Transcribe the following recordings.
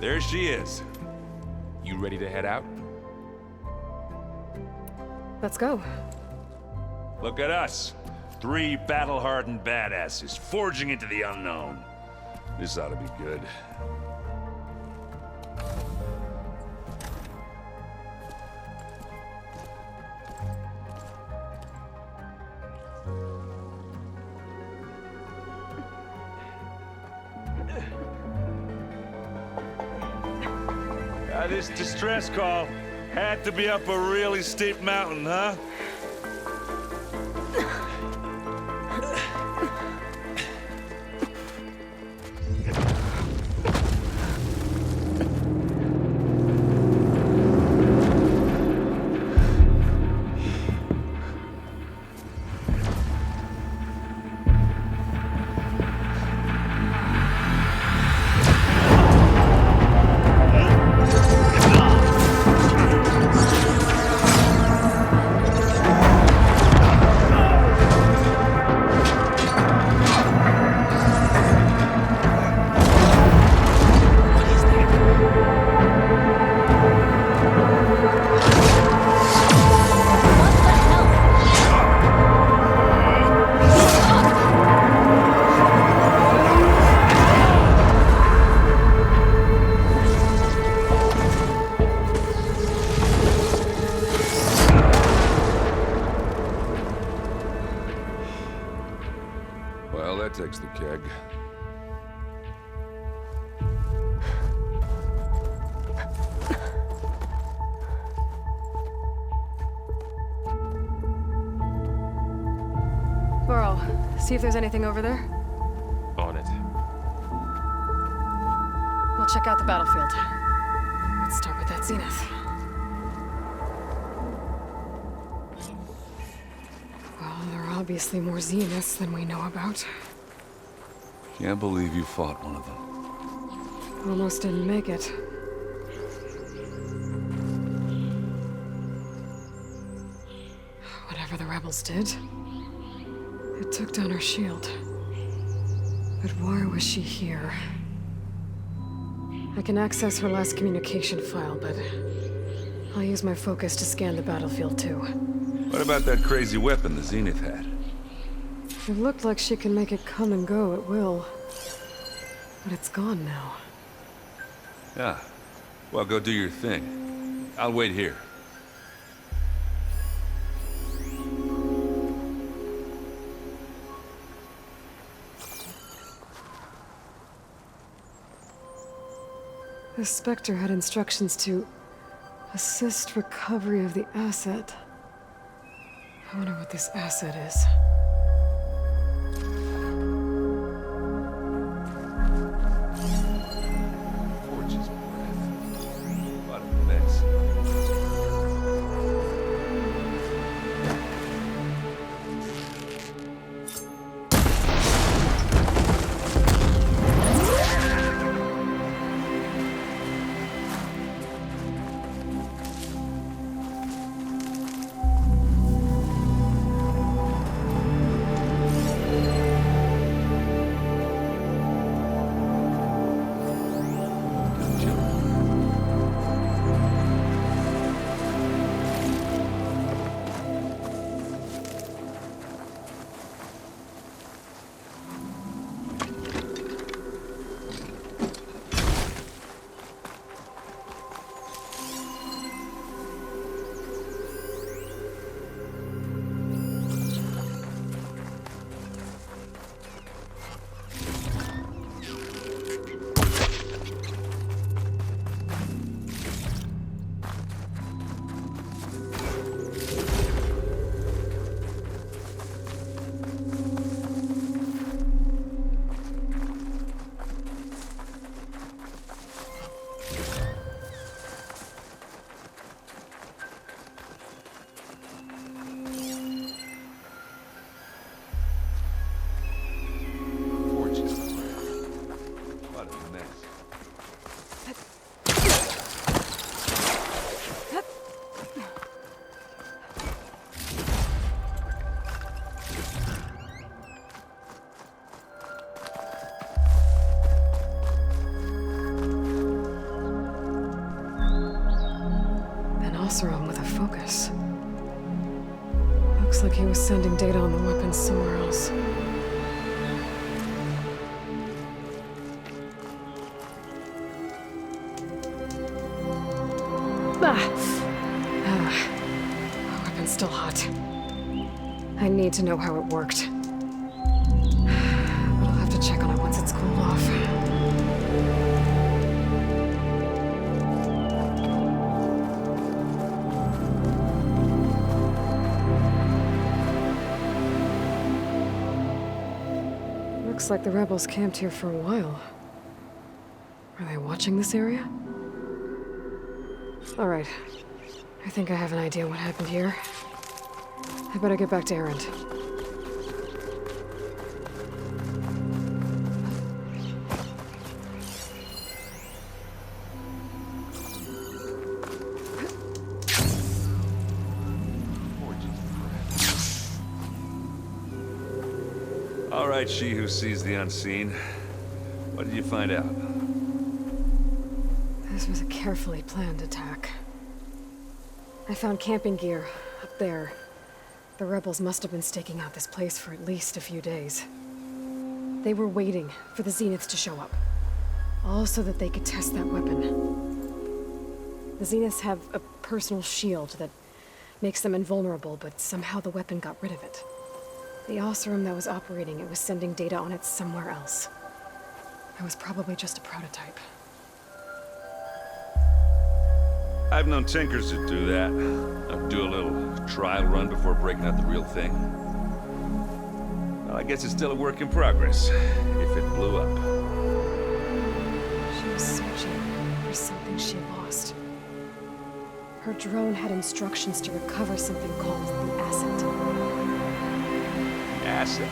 There she is. You ready to head out? Let's go. Look at us. 3 battle-hardened badasses forging into the unknown. This ought to be good. This distress call had to be up a really steep mountain, huh? Well, that takes the keg. Burl, see if there's anything over there. On it. We'll check out the battlefield. Let's start with that Zenith. Well, there are obviously more Zeniths than we know about. Can't believe you fought one of them. Almost didn't make it. Whatever the rebels did, it took down her shield. But why was she here? I can access her last communication file, but I'll use my focus to scan the battlefield too. What about that crazy weapon the Zenith had? It looked like she can make it come and go at will. But it's gone now. Yeah. Well, go do your thing. I'll wait here. The Spectre had instructions to assist recovery of the asset. I wonder what this asset is. Forge's breath. What a mess. Oseram with a focus. Looks like he was sending data on the weapon somewhere else. Weapon's still hot. I need to know how it worked. But I'll have to check on it once it's cooled off. Looks like the rebels camped here for a while. Are they watching this area? All right. I think I have an idea what happened here. I better get back to Erend. All right, she who sees the unseen. What did you find out? This was a carefully planned attack. I found camping gear up there. The rebels must have been staking out this place for at least a few days. They were waiting for the Zeniths to show up, all so that they could test that weapon. The Zeniths have a personal shield that makes them invulnerable, but somehow the weapon got rid of it. The Oseram that was operating it was sending data on it somewhere else. It was probably just a prototype. I've known tinkers that do that. Do a little trial run before breaking out the real thing. Well, I guess it's still a work in progress, if it blew up. She was searching for something she lost. Her drone had instructions to recover something called the asset. Asset?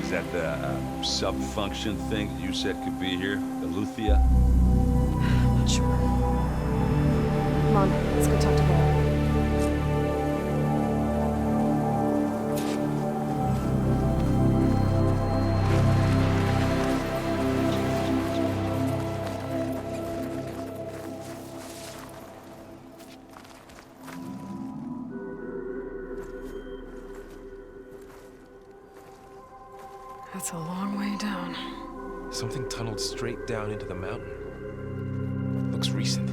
Is that the sub-function thing that you said could be here? The Luthia? I'm not sure. Come on, let's go talk to Val. That's a long way down. Something tunneled straight down into the mountain. Looks recent.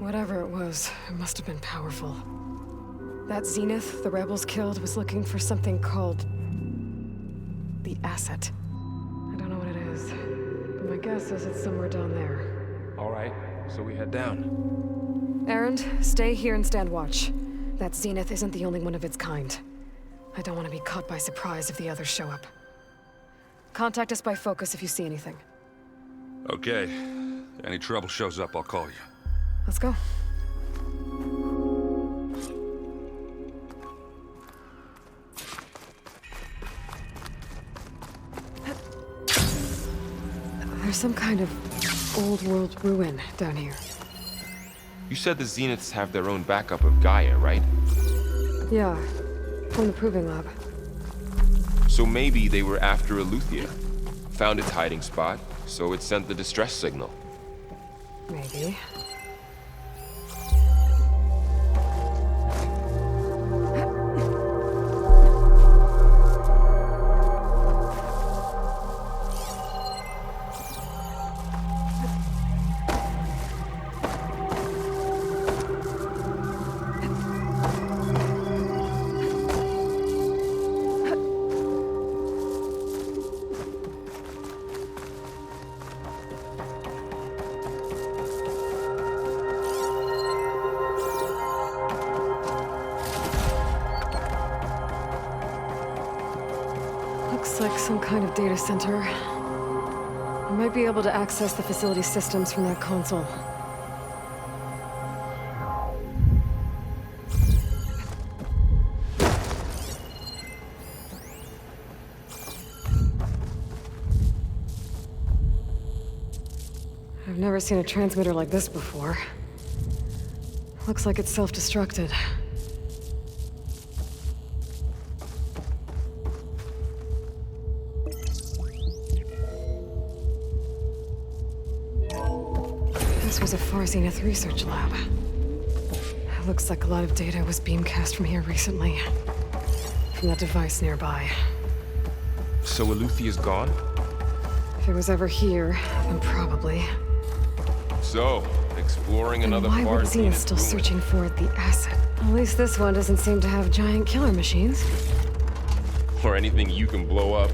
Whatever it was, it must have been powerful. That Zenith the rebels killed was looking for something called the asset. I don't know what it is, but my guess is it's somewhere down there. All right, so we head down. Erend, stay here and stand watch. That Zenith isn't the only one of its kind. I don't want to be caught by surprise if the others show up. Contact us by focus if you see anything. Okay. Any trouble shows up, I'll call you. Let's go. There's some kind of old world ruin down here. You said the Zeniths have their own backup of Gaia, right? Yeah, from the proving lab. So maybe they were after a Luthia. Found its hiding spot, so it sent the distress signal. Maybe. Looks like some kind of data center. I might be able to access the facility systems from that console. I've never seen a transmitter like this before. Looks like it's self-destructed. This was a Far Zenith research lab. Looks like a lot of data was beamcast from here recently. From that device nearby. So Eluthia's gone? If it was ever here, then probably. So, exploring another Why far would Zenith still searching for the asset? At least this one doesn't seem to have giant killer machines. Or anything you can blow up.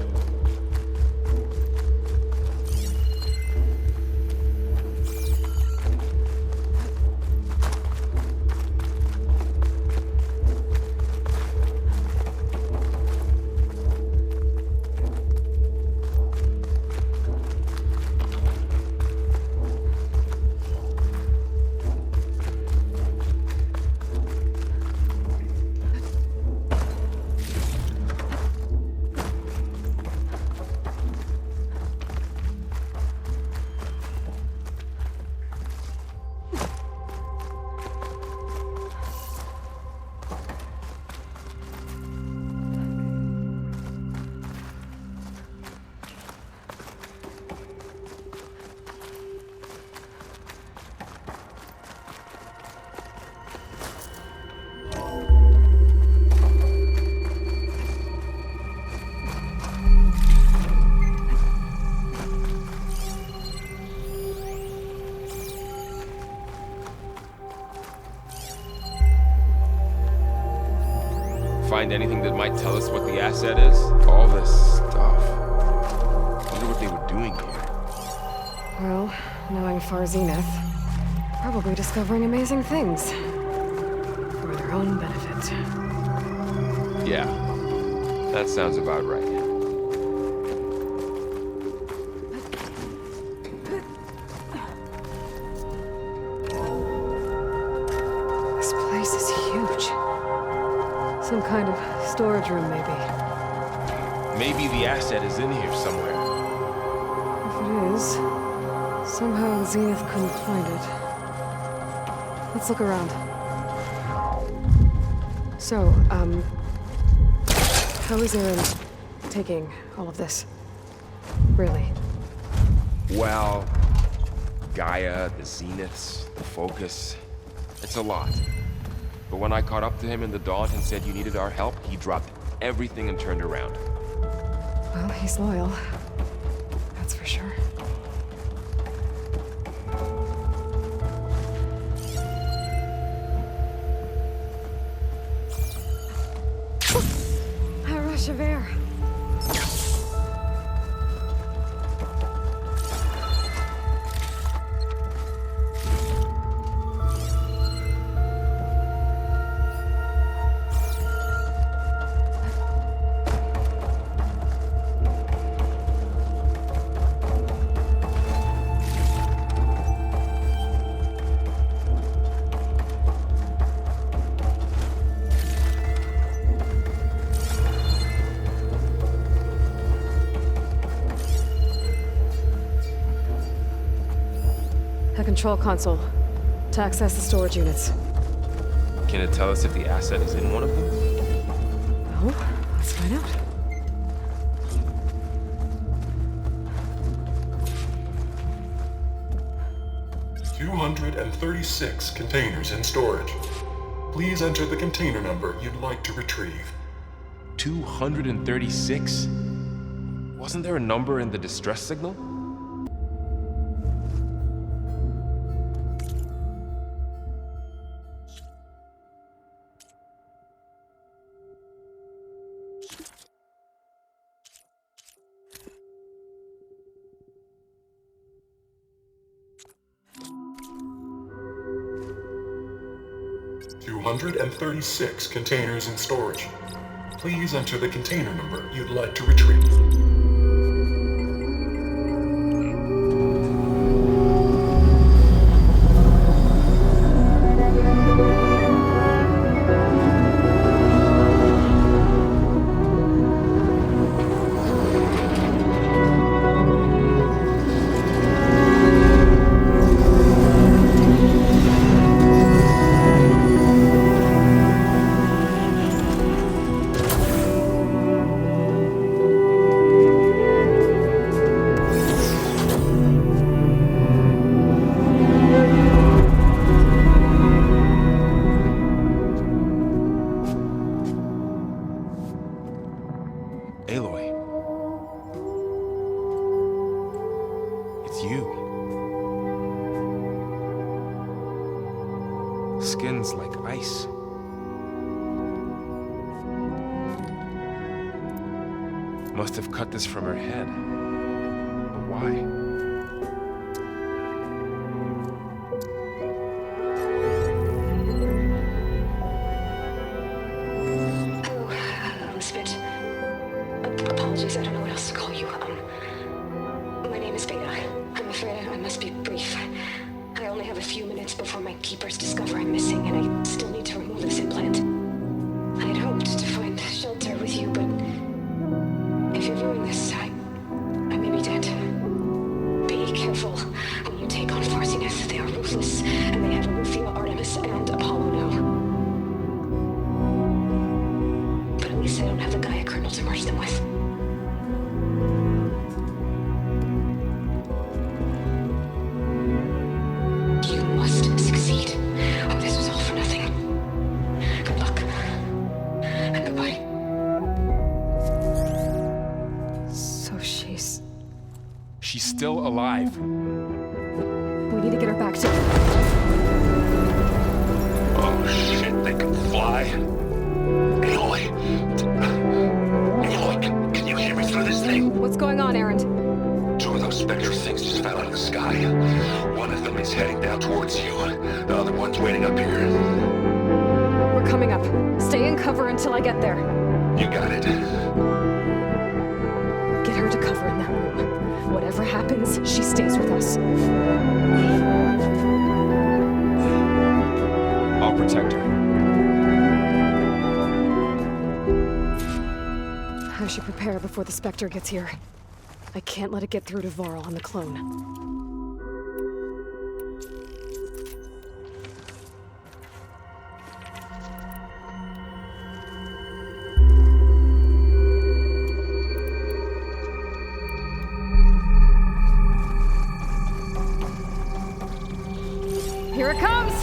Find anything that might tell us what the asset is? All this stuff. Wonder what they were doing here. Well, knowing Far Zenith, probably discovering amazing things. For their own benefit. Yeah, that sounds about right. This place is huge. Some kind of storage room, maybe. Maybe the asset is in here somewhere. If it is, somehow Zenith couldn't find it. Let's look around. So, how is Aaron taking all of this? Really? Well, Gaia, the Zeniths, the Focus. It's a lot. But when I caught up to him in the Daunt and said you needed our help, he dropped everything and turned around. Well, he's loyal. That's for sure. A rush of air. A control console to access the storage units. Can it tell us if the asset is in one of them? Well, let's find out. $236 containers in storage. Please enter the container number you'd like to retrieve. 236? Wasn't there a number in the distress signal? $236 containers in storage. Please enter the container number you'd like to retrieve. Aloy. It's you. Skin's like ice. Must have cut this from her head. But why? Apologies, I don't know what else to call you. My name is Beta. I'm afraid I must be brief. I only have a few minutes before my keepers discover I'm missing, and I still need to remove this implant. I'd hoped to find shelter with you, but if you're viewing this, I may be dead. Be careful when you take on Farsiness. They are ruthless, and they have Aletheia, Artemis, and Apollo now. But at least I don't have the Gaia kernel to merge them with. You must succeed, or this was all for nothing. Good luck, and goodbye. So she's... She's still alive. We need to get her back to... Oh shit, they can fly? Aloy! Aloy, can you hear me through this thing? What's going on, Erend? Two of those Spectre things just fell out of the sky. One of them is heading down towards you. The other one's waiting up here. We're coming up. Stay in cover until I get there. You got it. Get her to cover in that room. Whatever happens, she stays with us. I'll protect her. I should prepare before the Spectre gets here. I can't let it get through to Varl on the clone. Here it comes!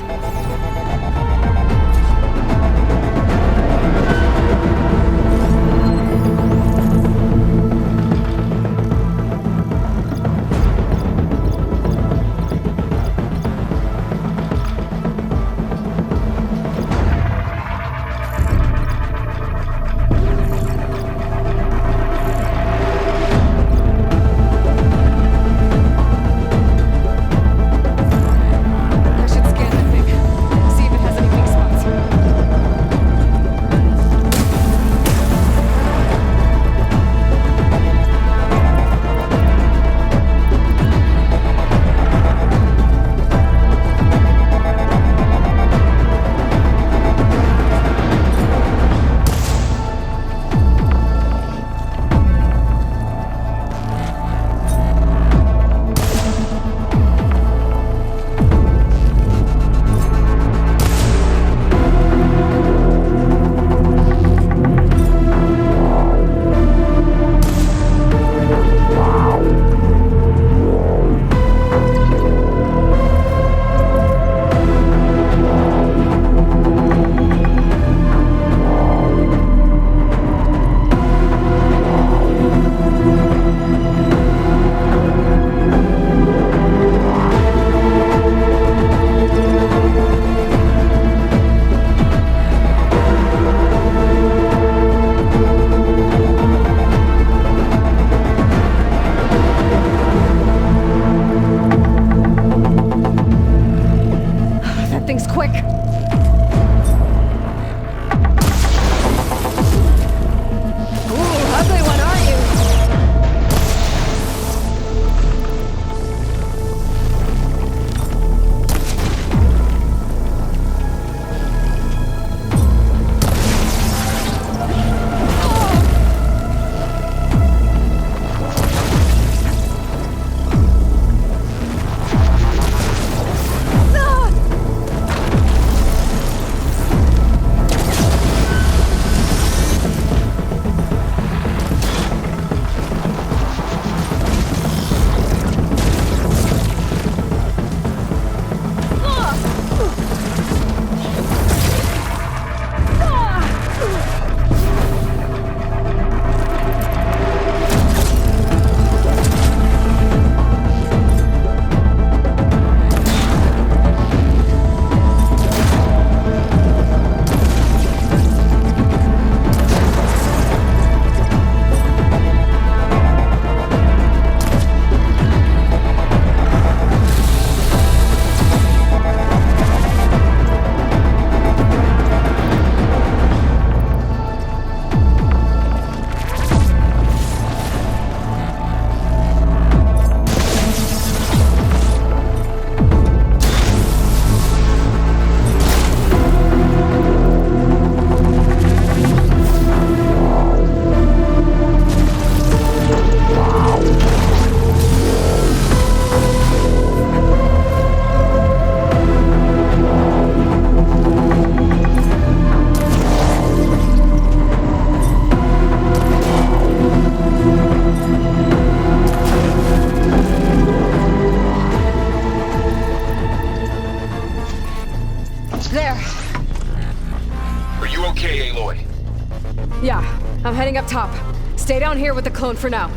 Yeah, I'm heading up top. Stay down here with the clone for now.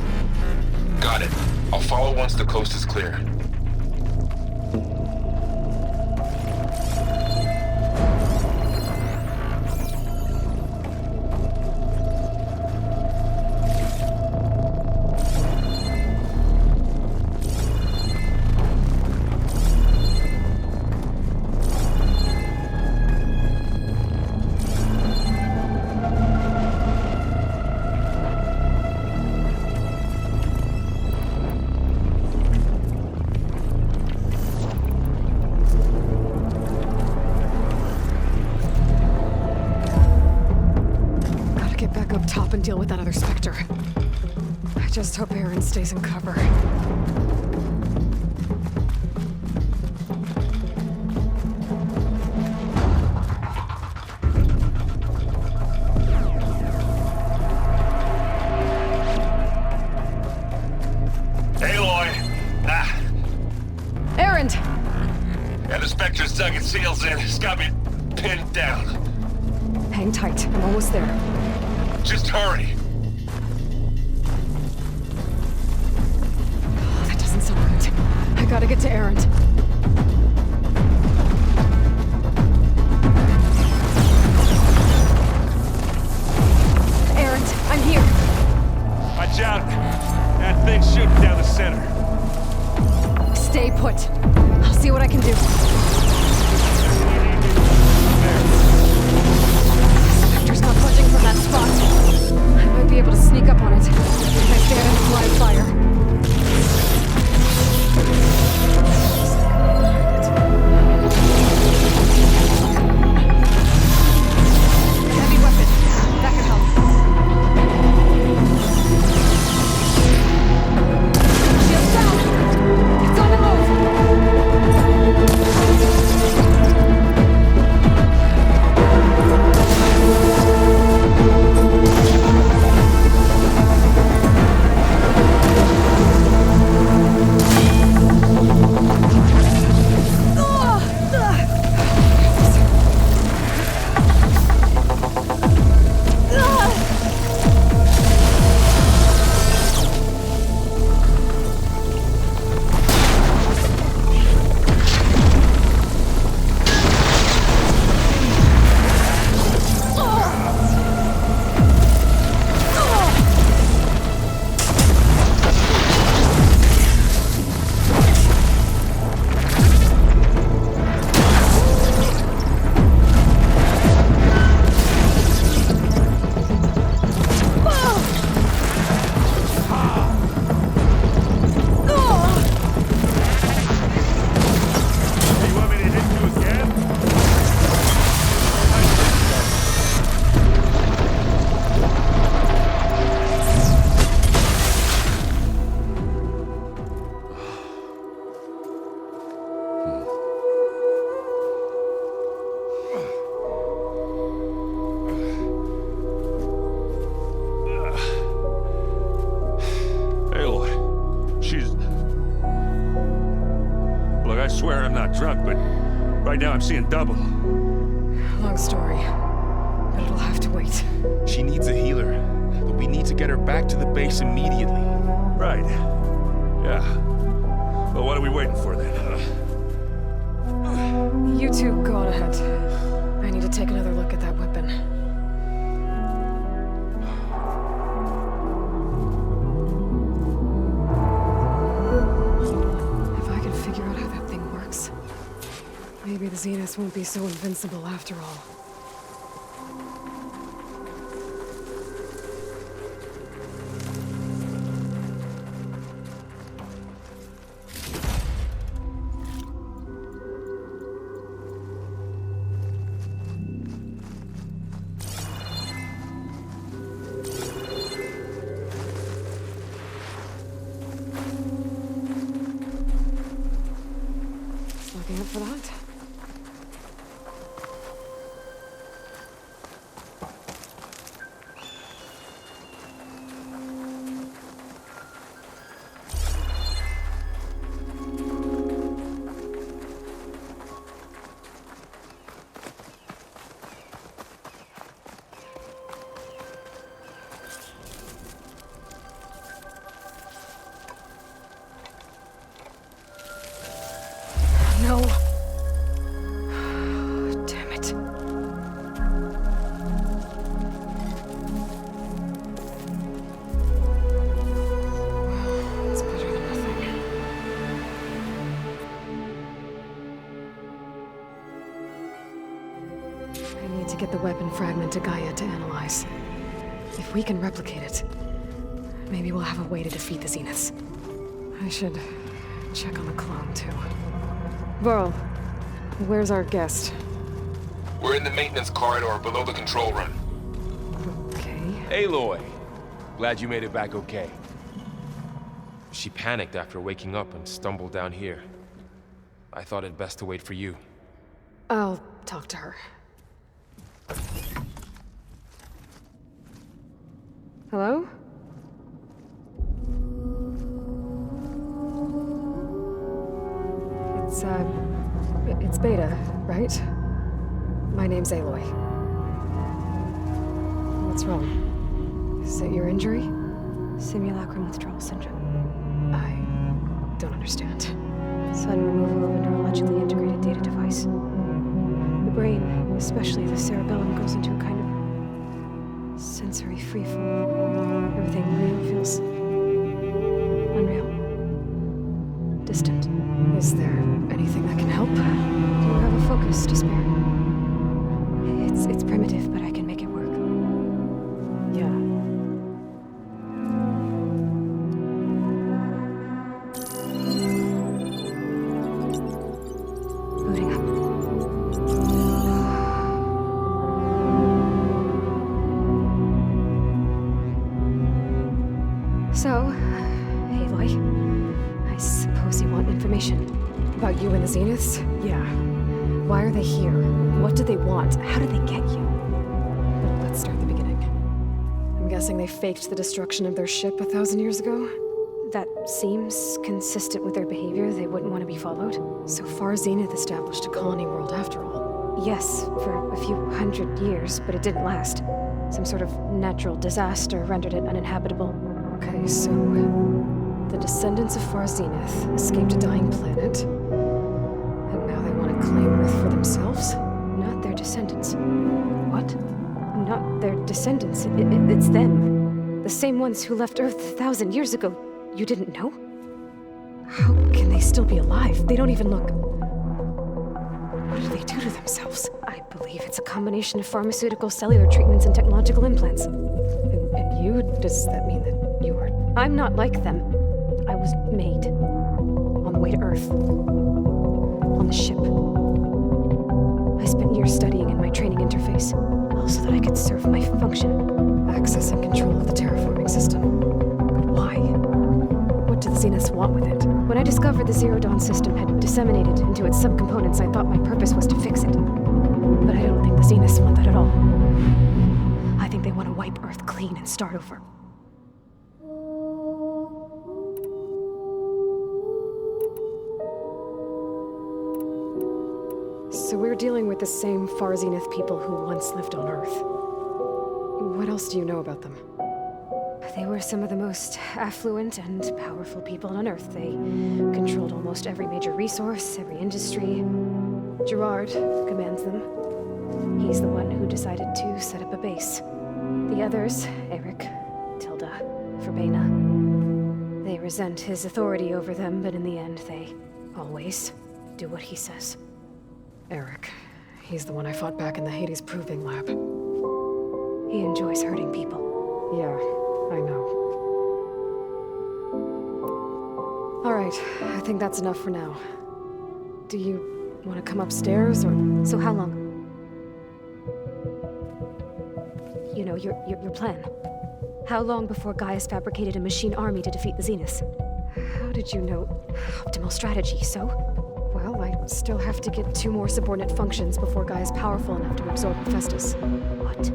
Got it. I'll follow once the coast is clear. Top and deal with that other Spectre. I just hope Aaron stays in cover. Aloy! Aaron! Yeah, the Spectre's dug its heels in. It's got me pinned down. Hang tight. I'm almost there. Just hurry. Oh, that doesn't sound good. I gotta get to Aaron. Aaron, I'm here. Watch out. That thing's shooting down the center. Stay put. I'll see what I can do. Spectre's not budging from that spot. I might be able to sneak up on it if I stay out of the line of fire. Heavy weapon. That could help. Shields down. It's on the drunk, but right now I'm seeing double. Long story, but it'll have to wait. She needs a healer, but we need to get her back to the base immediately. Right. Yeah. Well, what are we waiting for then? You two go on ahead. I need to take another look at that weapon. If I can figure out how that thing works, maybe the Zeniths won't be so invincible after all. Looking up for that. get the weapon fragment to Gaia to analyze. If we can replicate it, maybe we'll have a way to defeat the Zeniths. I should check on the clone, too. Varl, where's our guest? We're in the maintenance corridor below the control room. Okay. Aloy! Glad you made it back okay. She panicked after waking up and stumbled down here. I thought it best to wait for you. I'll talk to her. Hello? It's Beta, right? My name's Aloy. What's wrong? Is it your injury? Simulacrum withdrawal syndrome. I don't understand. Sudden removal of a neurologically integrated data device. The brain, especially the cerebellum, goes into a kind of sensory freefall. Everything real feels unreal. Distant. Is there anything that can help? Do you have a focus to spare? It's primitive, but I can make it work. Yeah. Booting up. So, Aloy, I suppose you want information. About you and the Zeniths? Yeah. Why are they here? What do they want? How did they get you? But let's start at the beginning. I'm guessing they faked the destruction of their ship 1,000 years ago? That seems consistent with their behavior. They wouldn't want to be followed. So far, Zenith established a colony world after all. Yes, for a few hundred years, but it didn't last. Some sort of natural disaster rendered it uninhabitable. Okay, so the descendants of Far Zenith escaped a dying planet, and now they want to claim Earth for themselves? Not their descendants. What? Not their descendants. It's them. The same ones who left Earth 1,000 years ago. You didn't know? How can they still be alive? They don't even look... What do they do to themselves? I believe it's a combination of pharmaceutical, cellular treatments, and technological implants. And you? Does that mean that you are... I'm not like them. I was made. On the way to Earth. On the ship. I spent years studying in my training interface, all so that I could serve my function. Access and control of the terraforming system. But why? What do the Zeniths want with it? When I discovered the Zero Dawn system had disseminated into its subcomponents, I thought my purpose was to fix it. But I don't think the Zeniths want that at all. I think they want to wipe Earth clean and start over. So we're dealing with the same Far Zenith people who once lived on Earth. What else do you know about them? They were some of the most affluent and powerful people on Earth. They controlled almost every major resource, every industry. Gerard commands them. He's the one who decided to set up a base. The others, Eric, Tilda, Verbena, they resent his authority over them, but in the end, they always do what he says. Eric. He's the one I fought back in the Hades Proving Lab. He enjoys hurting people. Yeah, I know. All right, I think that's enough for now. Do you want to come upstairs, or... So how long? You know, your plan. How long before Gaius fabricated a machine army to defeat the Zeniths? How did you know? Optimal strategy, so? Well, I still have to get 2 more subordinate functions before Gaia's powerful enough to absorb Hephaestus. What?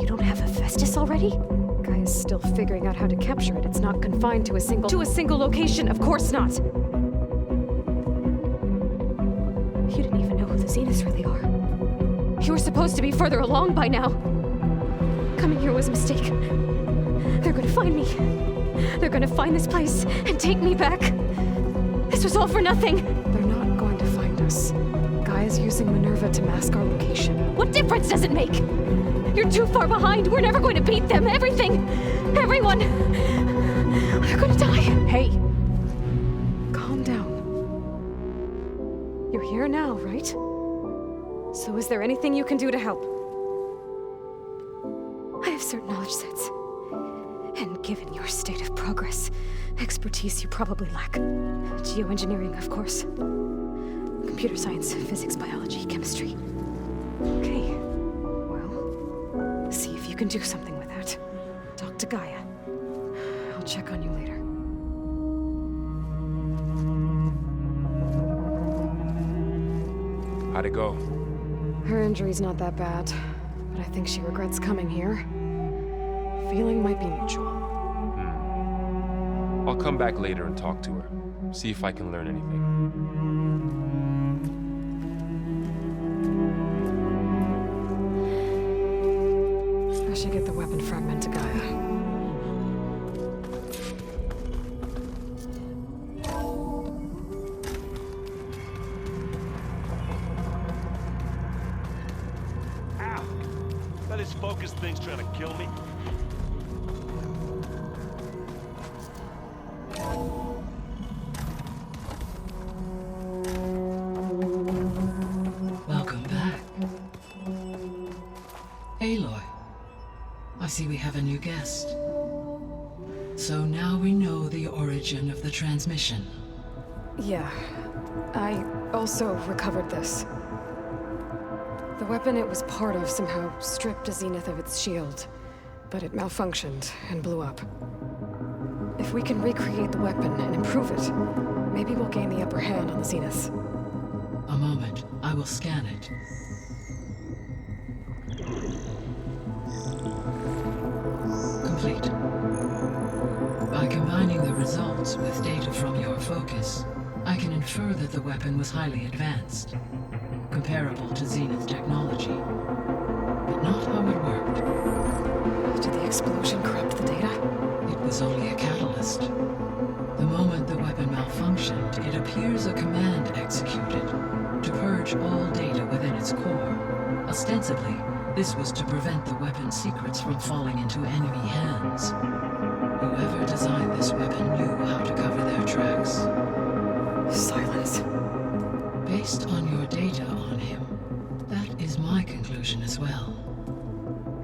You don't have Hephaestus already? Gaia's still figuring out how to capture it. It's not confined to a single... To a single location, of course not! You didn't even know who the Zeniths really are. You were supposed to be further along by now. Coming here was a mistake. They're gonna find me. They're gonna find this place and take me back. This was all for nothing. They're not going to find us. Gaia's using Minerva to mask our location. What difference does it make? You're too far behind. We're never going to beat them. Everything. Everyone. They're gonna die. Hey. Calm down. You're here now, right? So is there anything you can do to help? I have certain knowledge sets. And given your state of progress, expertise you probably lack. Geoengineering, of course. Computer science, physics, biology, chemistry. Okay. Well, see if you can do something with that. Talk to Gaia. I'll check on you later. How'd it go? Her injury's not that bad, but I think she regrets coming here. Feeling might be mutual. I'll come back later and talk to her. See if I can learn anything. I should get the weapon fragment to Gaia. Ow! That this focus thing's trying to kill me. Welcome back. Aloy, I see we have a new guest. So now we know the origin of the transmission. Yeah. I also recovered this. The weapon it was part of somehow stripped a Zenith of its shield, but it malfunctioned and blew up. If we can recreate the weapon and improve it, maybe we'll gain the upper hand on the Zeniths. A moment, I will scan it. Complete. By combining the results with data from your focus, I can infer that the weapon was highly advanced, comparable to Zenith technology, but not how it worked. Did the explosion corrupt the data? It was only a catalyst. The moment the weapon malfunctioned, it appears a command executed to purge all data within its core. Ostensibly, this was to prevent the weapon's secrets from falling into enemy hands. Whoever designed this weapon knew how to cover their tracks. Silence. Based on your data on him, that is my conclusion as well.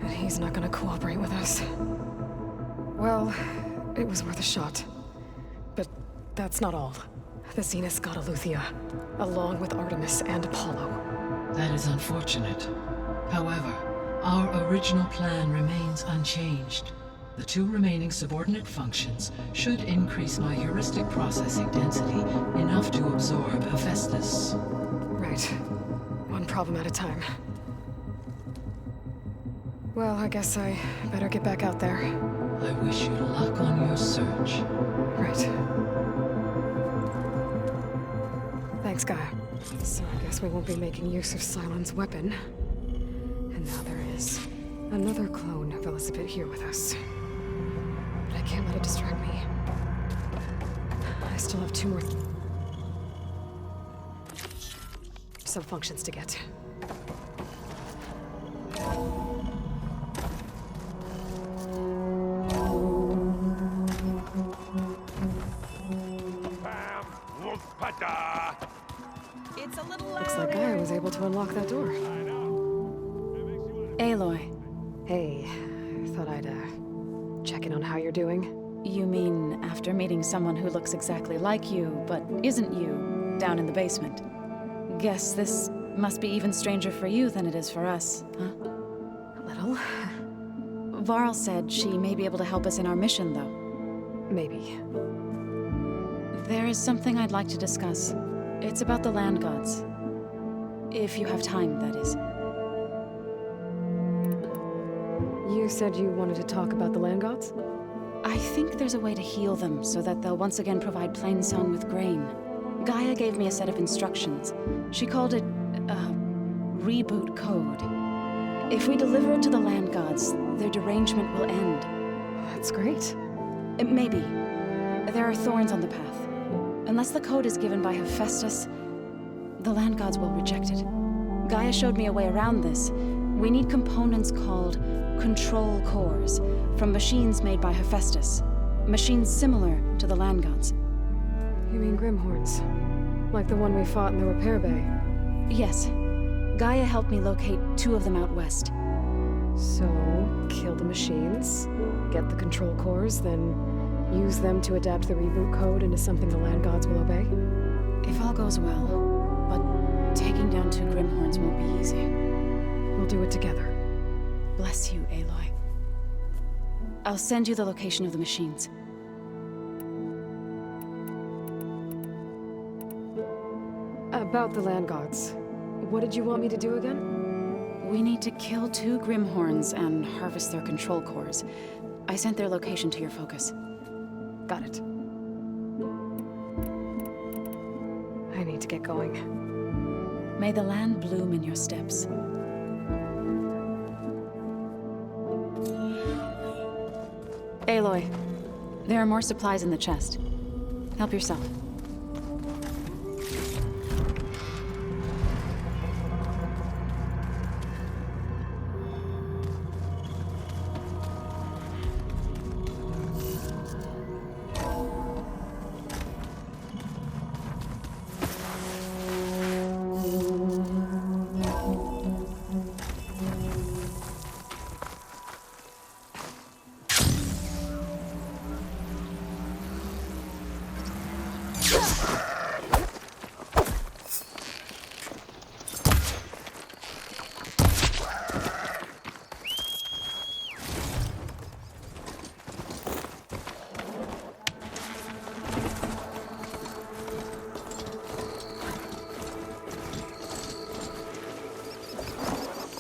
And he's not gonna cooperate with us. Well, it was worth a shot. But that's not all. The Zeniths got Eleuthia, along with Artemis and Apollo. That is unfortunate. However, our original plan remains unchanged. The two remaining subordinate functions should increase my heuristic processing density enough to absorb Hephaestus. Right. One problem at a time. Well, I guess I better get back out there. I wish you luck on your search. Right. Thanks, Gaia. So I guess we won't be making use of Cylon's weapon. And now there is another clone of Elizabeth here with us. But I can't let it distract me. I still have two more sub-functions to get. Looks like Gaia was able to unlock that door. Aloy, Hey, thought I'd, check in on how you're doing. you mean after meeting someone who looks exactly like you, but isn't you, down in the basement? Guess this must be even stranger for you than it is for us, huh? A little. Varl said she may be able to help us in our mission, though. Maybe. There is something I'd like to discuss. It's about the land gods. If you have time, that is. You said you wanted to talk about the land gods? I think there's a way to heal them so that they'll once again provide Plainsown with grain. Gaia gave me a set of instructions. She called it, reboot code. If we deliver it to the land gods, their derangement will end. That's great. Maybe. There are thorns on the path. Unless the code is given by Hephaestus, the land gods will reject it. Gaia showed me a way around this. We need components called control cores from machines made by Hephaestus. Machines similar to the land gods. You mean Grimhorns? Like the one we fought in the repair bay? Yes. Gaia helped me locate 2 of them out west. So, kill the machines, get the control cores, then use them to adapt the reboot code into something the land gods will obey? If all goes well, but taking down 2 Grimhorns won't be easy. We'll do it together. Bless you, Aloy. I'll send you the location of the machines. About the land gods. What did you want me to do again? We need to kill 2 Grimhorns and harvest their control cores. I sent their location to your focus. Got it. I need to get going. May the land bloom in your steps. Aloy, there are more supplies in the chest. Help yourself.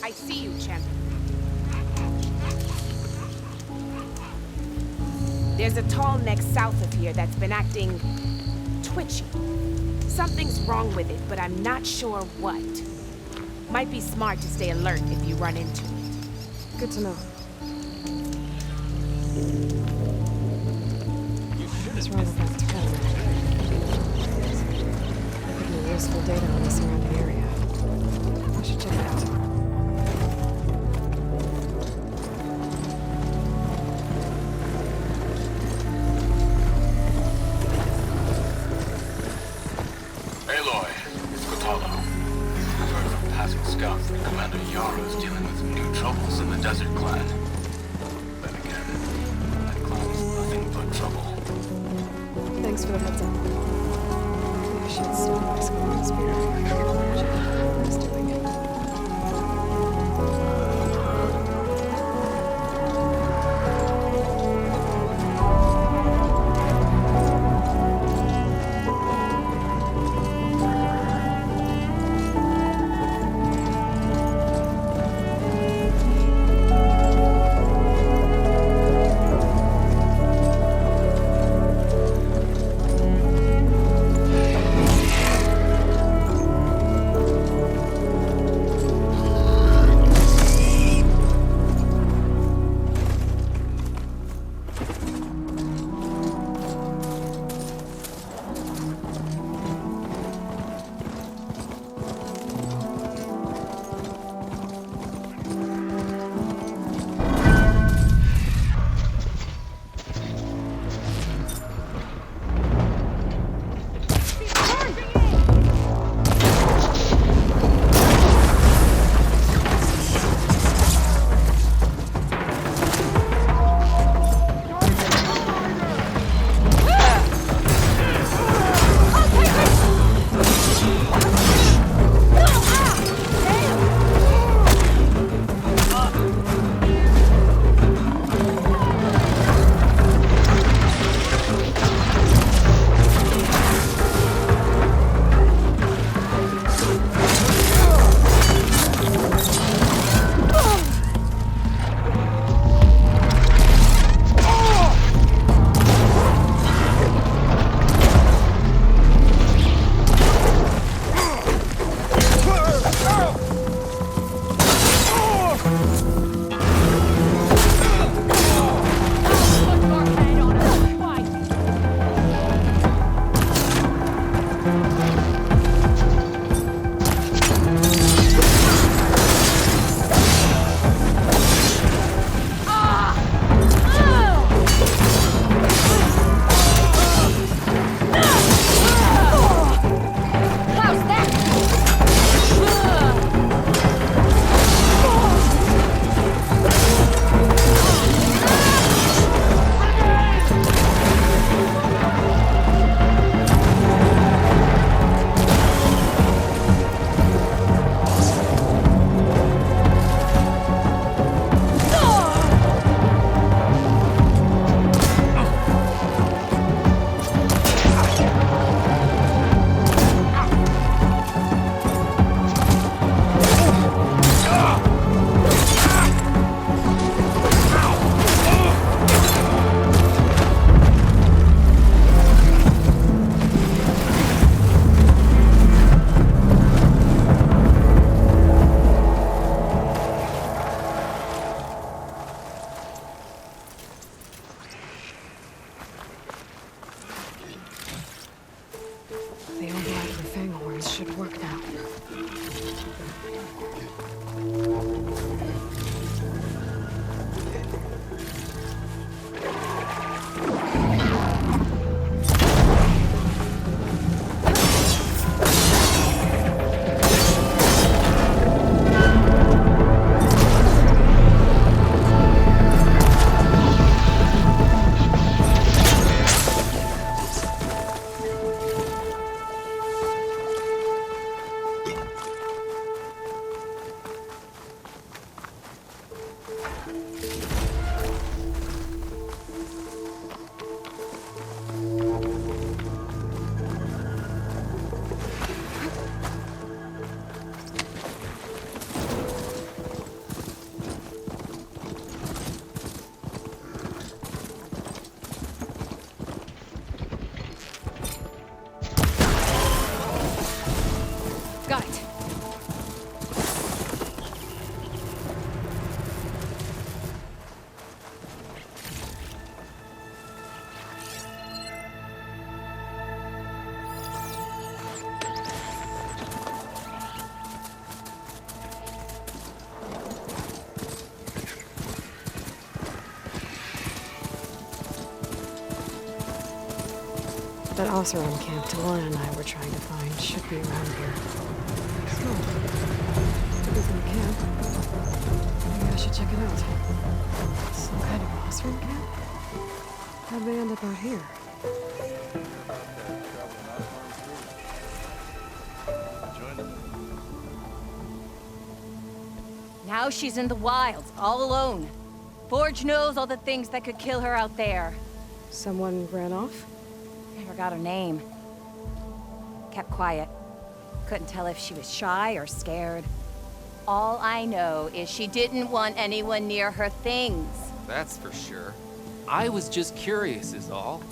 I see you, champion. There's a tall neck south of here that's been acting twitchy. Something's wrong with it, but I'm not sure what. Might be smart to stay alert if you run into it. Good to know. What's wrong with that Trident? There could be useful data on the surrounding area. I should check it out. Aloy, it's Cotalo. I've heard from passing scouts that Commander Yara's dealing with new troubles in the Desert Clan. Then again, that clan's nothing but trouble. Thanks for the heads up. Maybe I should stop by school and spear. I should imagine what he's doing. That Oseram camp Talon and I were trying to find should be around here. Smoke. It isn't a camp. Maybe I should check it out. Some kind of Oseram camp? How'd they end up out here? Now she's in the wilds, all alone. Forge knows all the things that could kill her out there. Someone ran off? Never got her name. Kept quiet. Couldn't tell if she was shy or scared. All I know is she didn't want anyone near her things. That's for sure. I was just curious is all.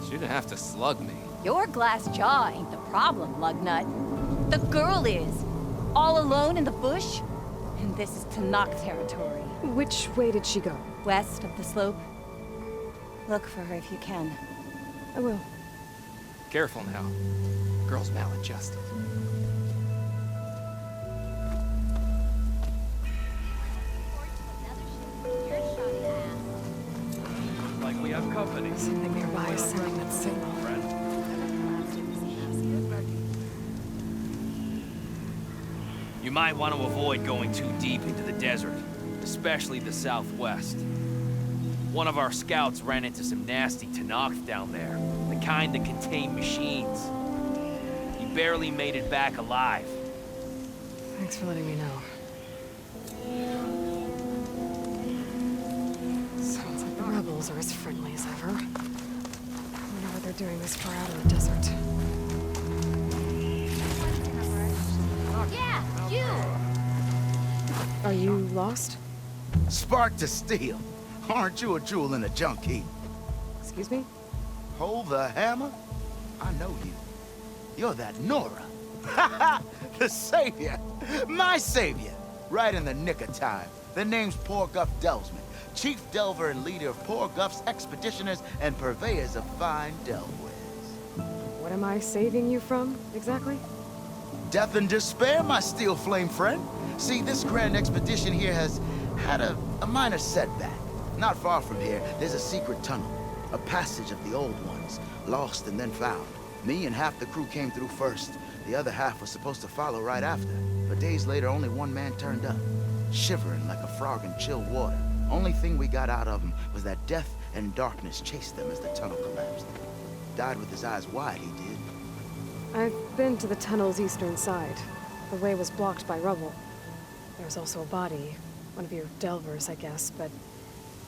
She didn't have to slug me. Your glass jaw ain't the problem, lugnut. The girl is. All alone in the bush. And this is Tanakh territory. Which way did she go? West of the slope. Look for her if you can. I will. Careful now. Girl's maladjusted. Like we have company. Something nearby is sending that signal. You might want to avoid going too deep into the desert, especially the southwest. One of our scouts ran into some nasty Tanakh down there, the kind that contain machines. He barely made it back alive. Thanks for letting me know. Sounds like the rebels are as friendly as ever. I wonder what they're doing this far out in the desert. Yeah, you! Are you lost? Spark to steel. Aren't you a jewel in a junk heap? Excuse me? Hold the hammer? I know you. You're that Nora. The savior. My savior. Right in the nick of time. The name's Poor Guff Delvesman, chief delver and leader of Poor Guff's expeditioners and purveyors of fine delvewares. What am I saving you from, exactly? Death and despair, my steel flame friend. See, this grand expedition here has had a minor setback. Not far from here, there's a secret tunnel. A passage of the old ones, lost and then found. Me and half the crew came through first. The other half was supposed to follow right after. But days later, only one man turned up, shivering like a frog in chill water. Only thing we got out of him was that death and darkness chased them as the tunnel collapsed. Died with his eyes wide, he did. I've been to the tunnel's eastern side. The way was blocked by rubble. There was also a body. One of your delvers, I guess, but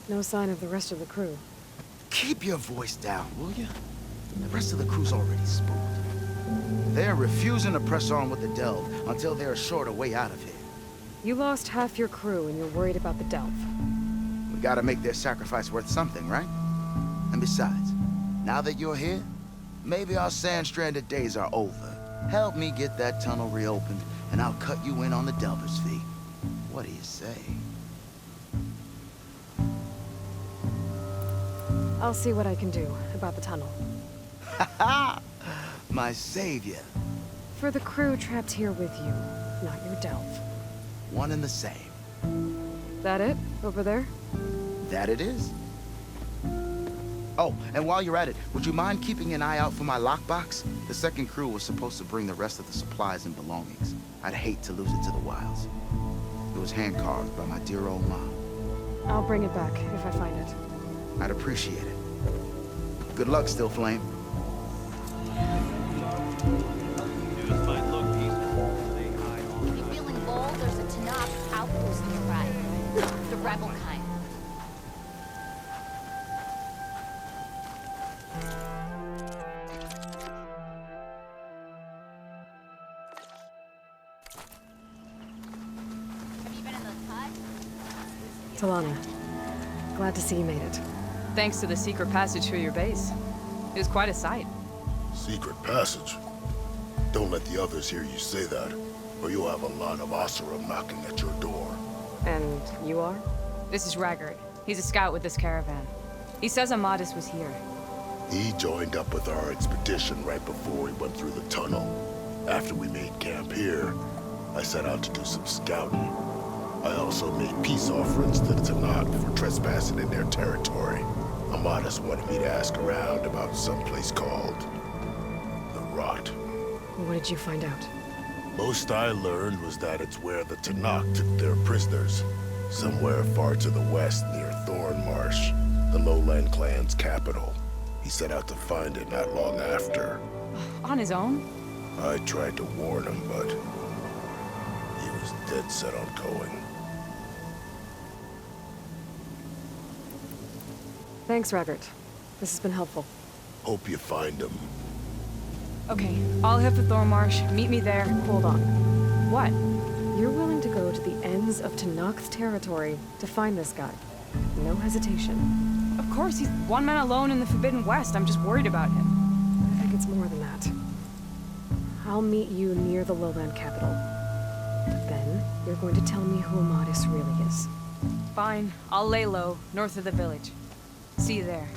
no sign of the rest of the crew. Keep your voice down, will you? The rest of the crew's already spooked. They're refusing to press on with the delve until they're assured a way out of here. You lost half your crew and you're worried about the delve. We gotta make their sacrifice worth something, right? And besides, now that you're here, maybe our sand-stranded days are over. Help me get that tunnel reopened, and I'll cut you in on the delver's fee. What do you say? I'll see what I can do about the tunnel. Ha ha! My savior. For the crew trapped here with you, not your delve. One and the same. That it? Over there? That it is. Oh, and while you're at it, would you mind keeping an eye out for my lockbox? The second crew was supposed to bring the rest of the supplies and belongings. I'd hate to lose it to the wilds. It was hand-carved by my dear old mom. I'll bring it back if I find it. I'd appreciate it. Good luck, Still Flame. If you're feeling bold, there's a Tanakh outpost nearby. The rebel kind. Have you been in the hut? Talana, glad to see you made it. Thanks to the secret passage through your base. It was quite a sight. Secret passage? Don't let the others hear you say that, or you'll have a lot of Oseram knocking at your door. And you are? This is Raggart. He's a scout with this caravan. He says Amadis was here. He joined up with our expedition right before we went through the tunnel. After we made camp here, I set out to do some scouting. I also made peace offerings to the Tanakh for trespassing in their territory. Amadis wanted me to ask around about some place called rot. What did you find out? Most I learned was that it's where the Tanakh took their prisoners. Somewhere far to the west near Thornmarsh, the Lowland clan's capital. He set out to find it not long after. On his own? I tried to warn him, but he was dead set on going. Thanks, Raggart. This has been helpful. Hope you find him. Okay, I'll head for Thornmarsh. Meet me there. Hold on. What? You're willing to go to the ends of Tanakh's territory to find this guy. No hesitation. Of course, he's one man alone in the Forbidden West. I'm just worried about him. I think it's more than that. I'll meet you near the lowland capital. Then, you're going to tell me who Amadis really is. Fine. I'll lay low, north of the village. See you there.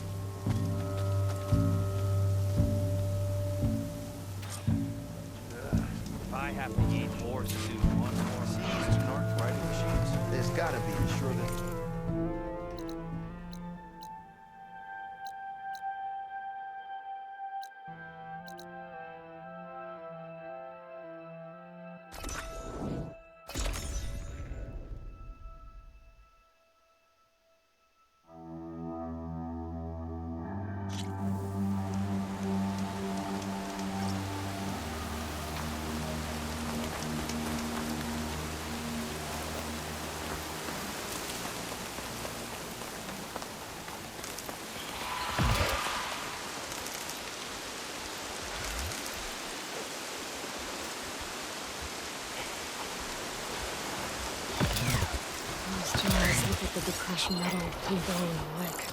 If I have to eat more stew, one more seeds to north riding machines. There's gotta be a shortage. Look at the crushed metal and bone alike.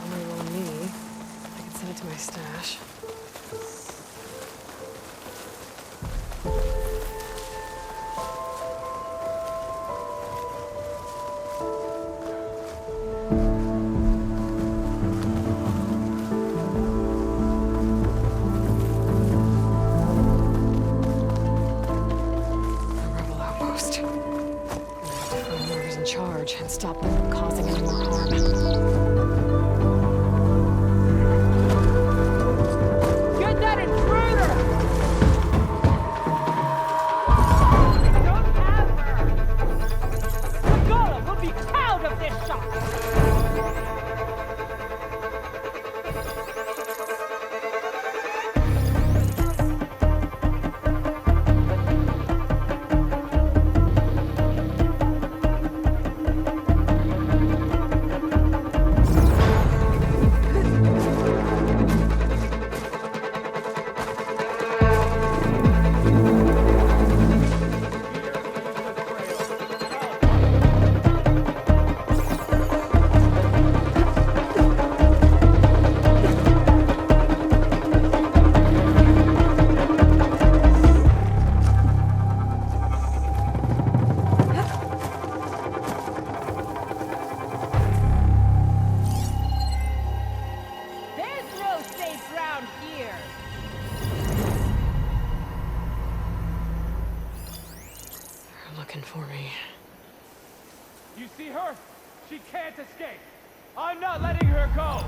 Only on me. I can send it to my stash. And stop them from causing any more harm. Get that intruder! Don't have her! The golem will be proud of this shot! For me. You see her? She can't escape. I'm not letting her go.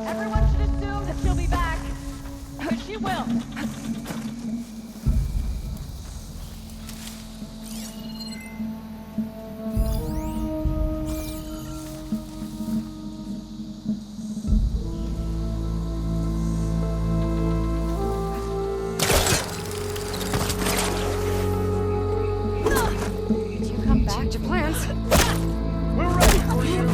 Everyone should assume that she'll be back. She will. Did you come back to plans? We're ready for you.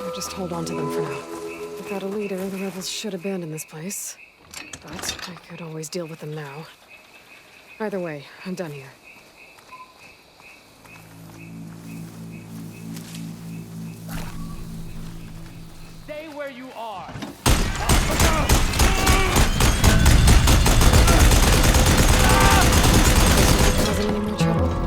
I'll just hold on to them for now. Without a leader, the rebels should abandon this place. But I could always deal with them now. Either way, I'm done here. Stay where you are. Causing any more trouble?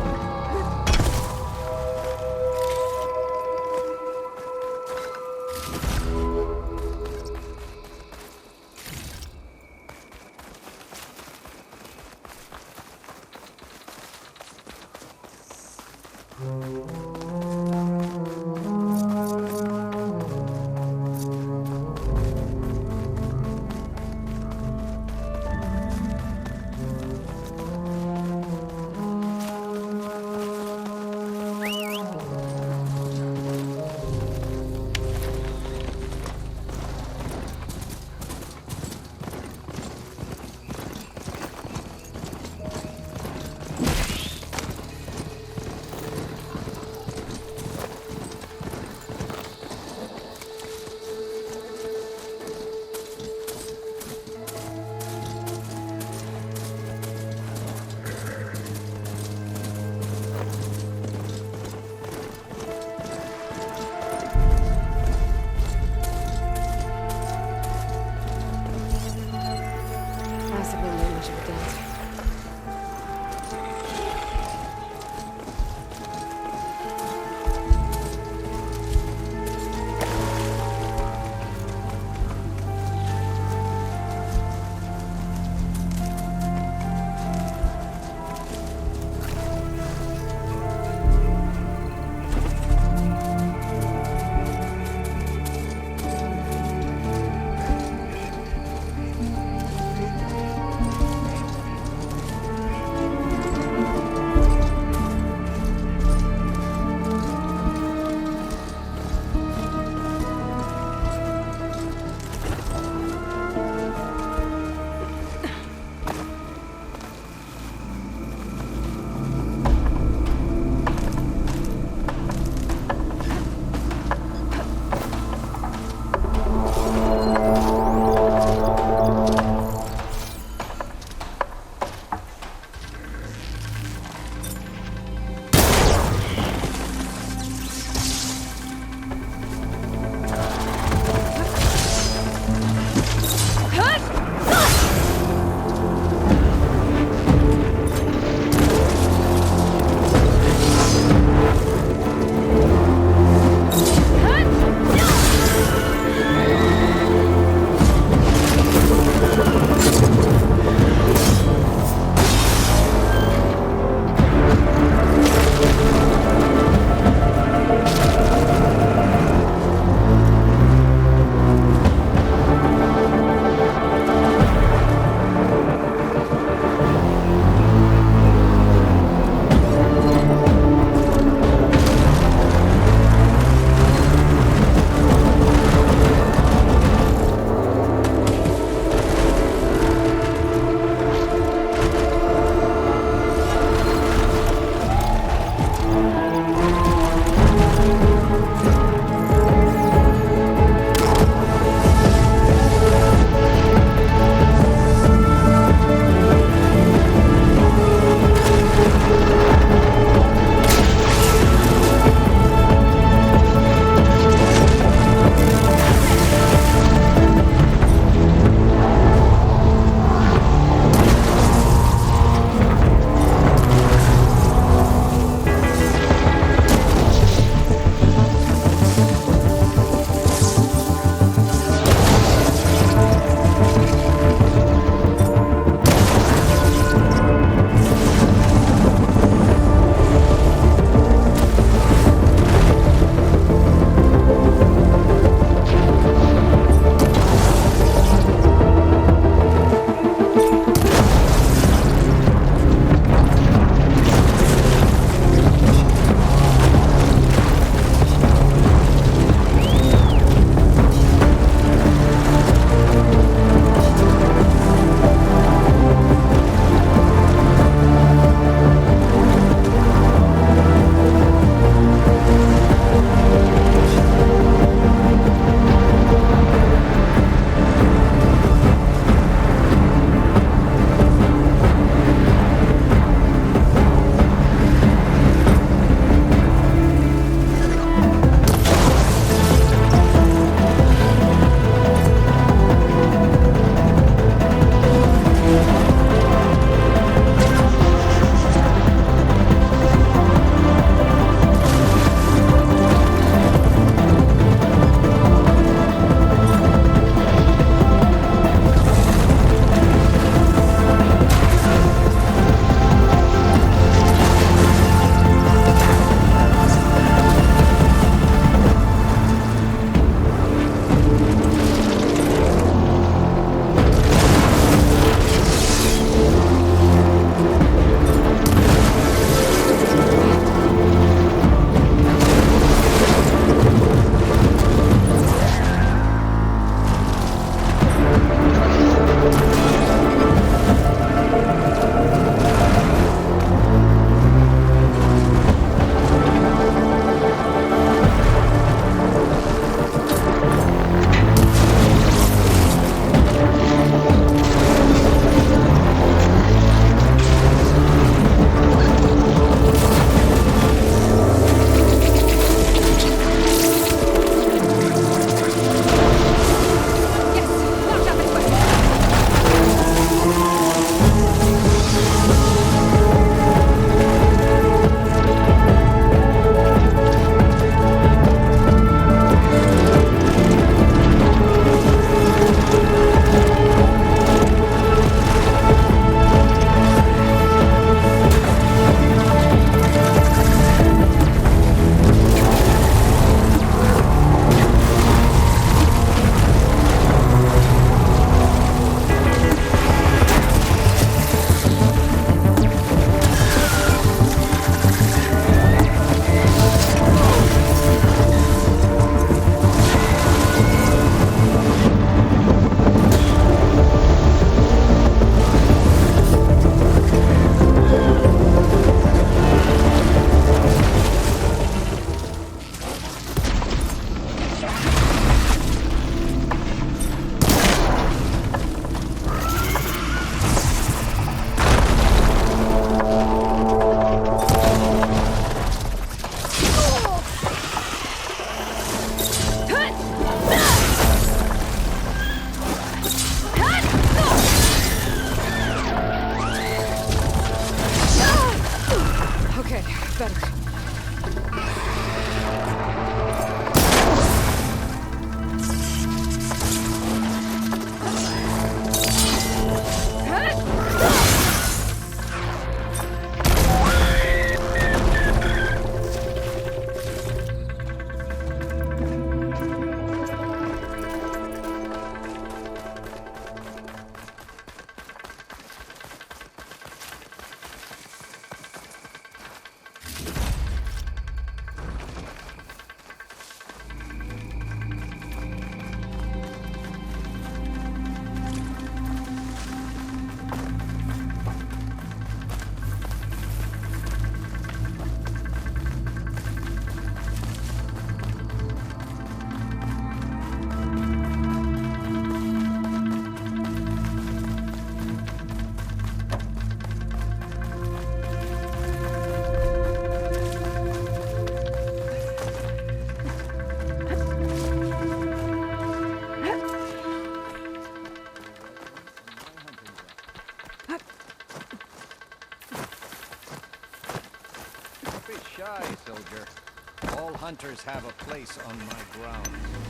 hunters have a place on my grounds.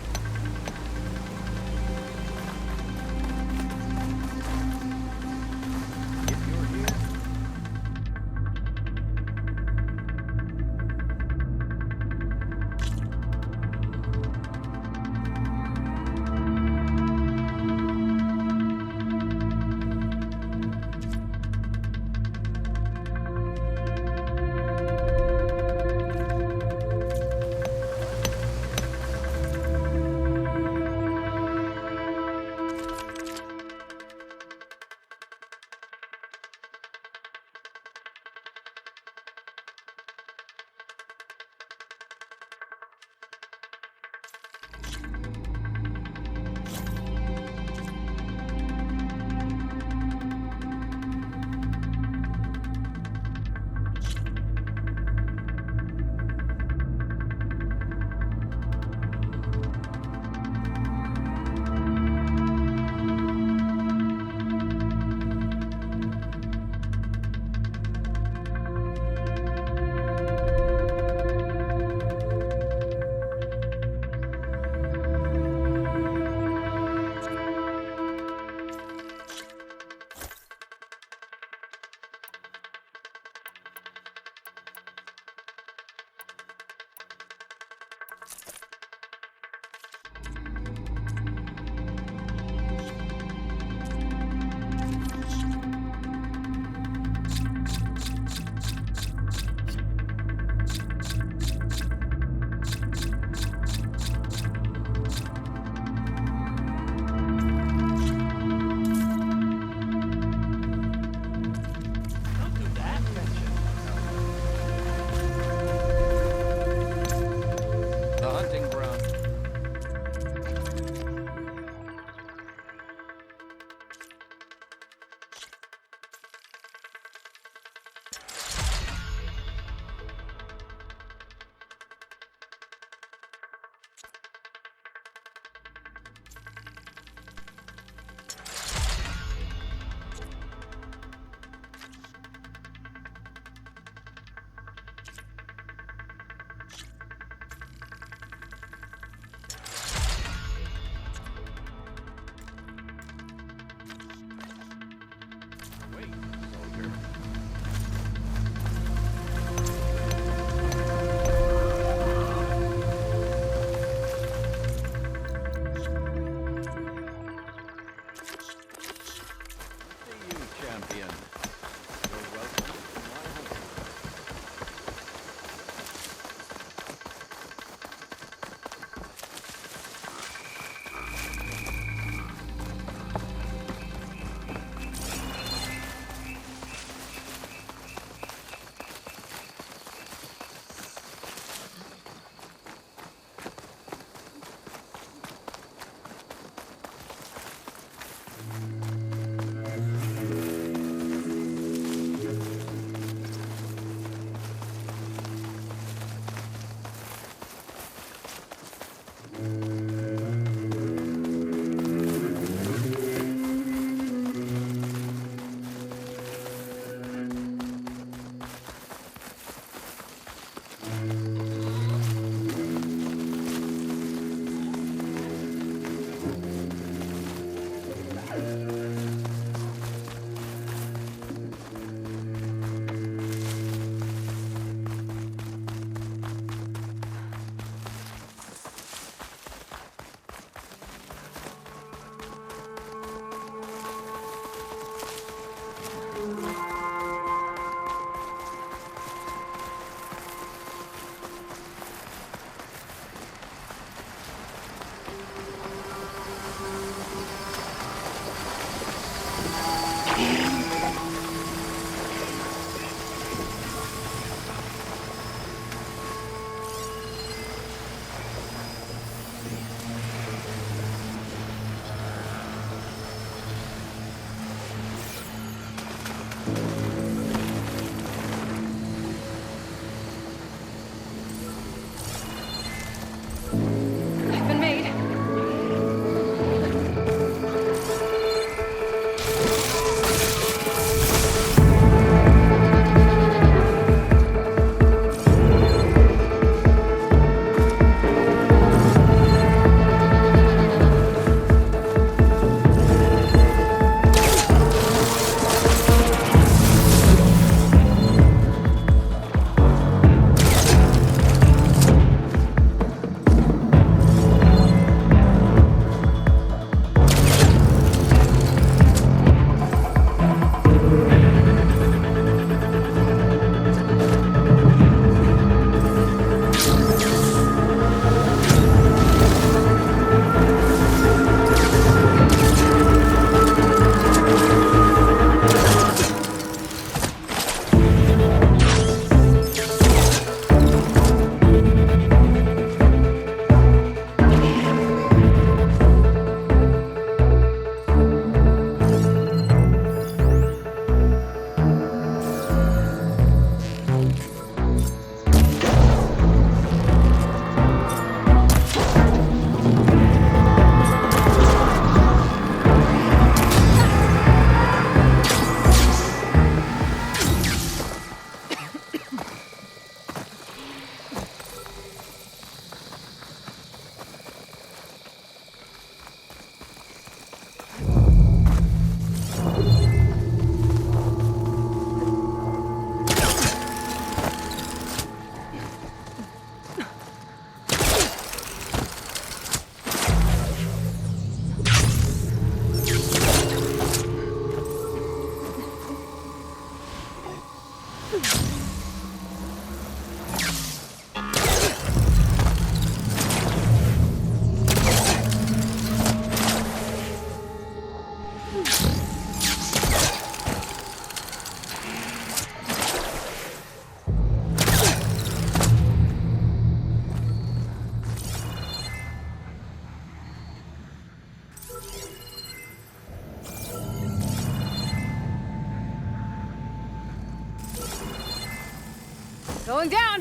Going down!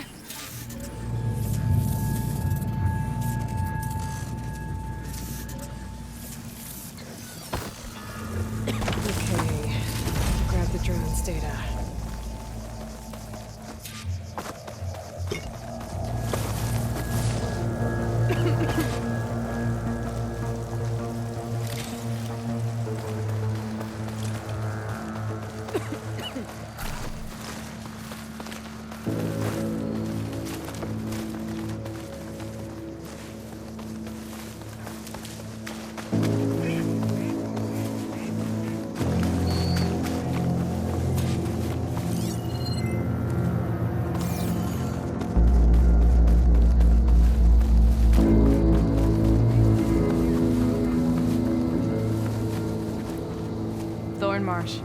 Okay. Grab the drone's data. Marsh.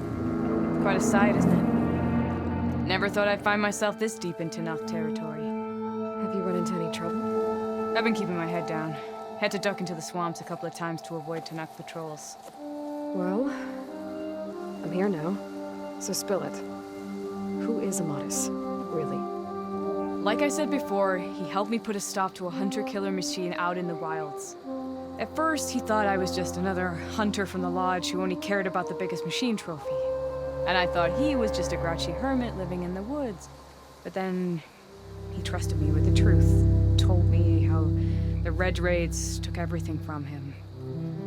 Quite a sight, isn't it? Never thought I'd find myself this deep into Tenakth territory. Have you run into any trouble? I've been keeping my head down. Had to duck into the swamps a couple of times to avoid Tenakth patrols. Well, I'm here now, so spill it. Who is Amatis, really? Like I said before, he helped me put a stop to a hunter-killer machine out in the wilds. At first, he thought I was just another hunter from the lodge who only cared about the biggest machine trophy. And I thought he was just a grouchy hermit living in the woods. But then, he trusted me with the truth. Told me how the Red Raids took everything from him.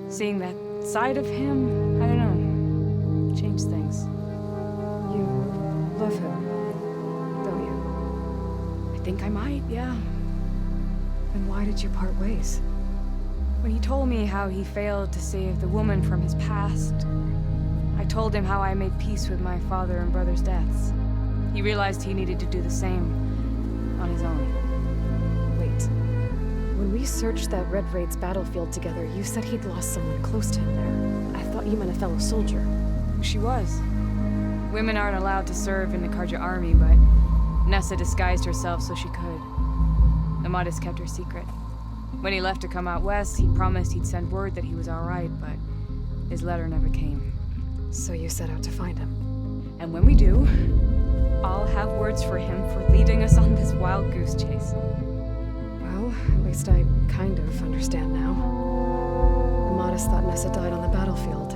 Seeing that side of him, I don't know, changed things. You love him, don't you? I think I might, yeah. Then why did you part ways? When he told me how he failed to save the woman from his past, I told him how I made peace with my father and brother's deaths. He realized he needed to do the same on his own. Wait. When we searched that Red Raid's battlefield together, you said he'd lost someone close to him there. I thought you meant a fellow soldier. She was. Women aren't allowed to serve in the Karja army, but Nessa disguised herself so she could. Amatis kept her secret. When he left to come out west, he promised he'd send word that he was all right, but his letter never came. So you set out to find him. And when we do, I'll have words for him for leading us on this wild goose chase. Well, at least I kind of understand now. Amatis thought Nessa died on the battlefield,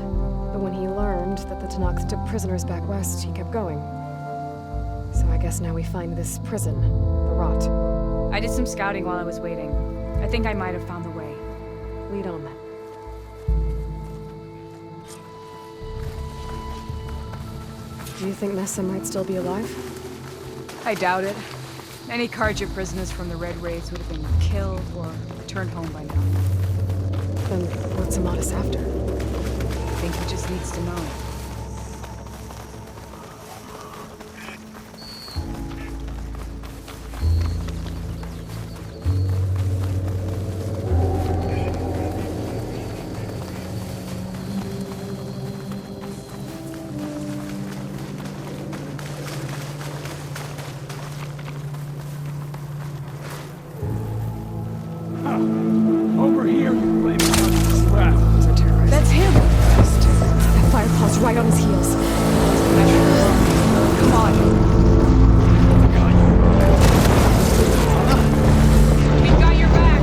but when he learned that the Tenakth took prisoners back west, he kept going. So I guess now we find this prison, the Rot. I did some scouting while I was waiting. I think I might have found the way. Lead on then. Do you think Nessa might still be alive? I doubt it. Any Karja prisoners from the Red Raids would have been killed or returned home by now. Then what's Amatis after? I think he just needs to know. Over here, you blame left. That's him! That firepaw's right on his heels. Come on. We've got your back!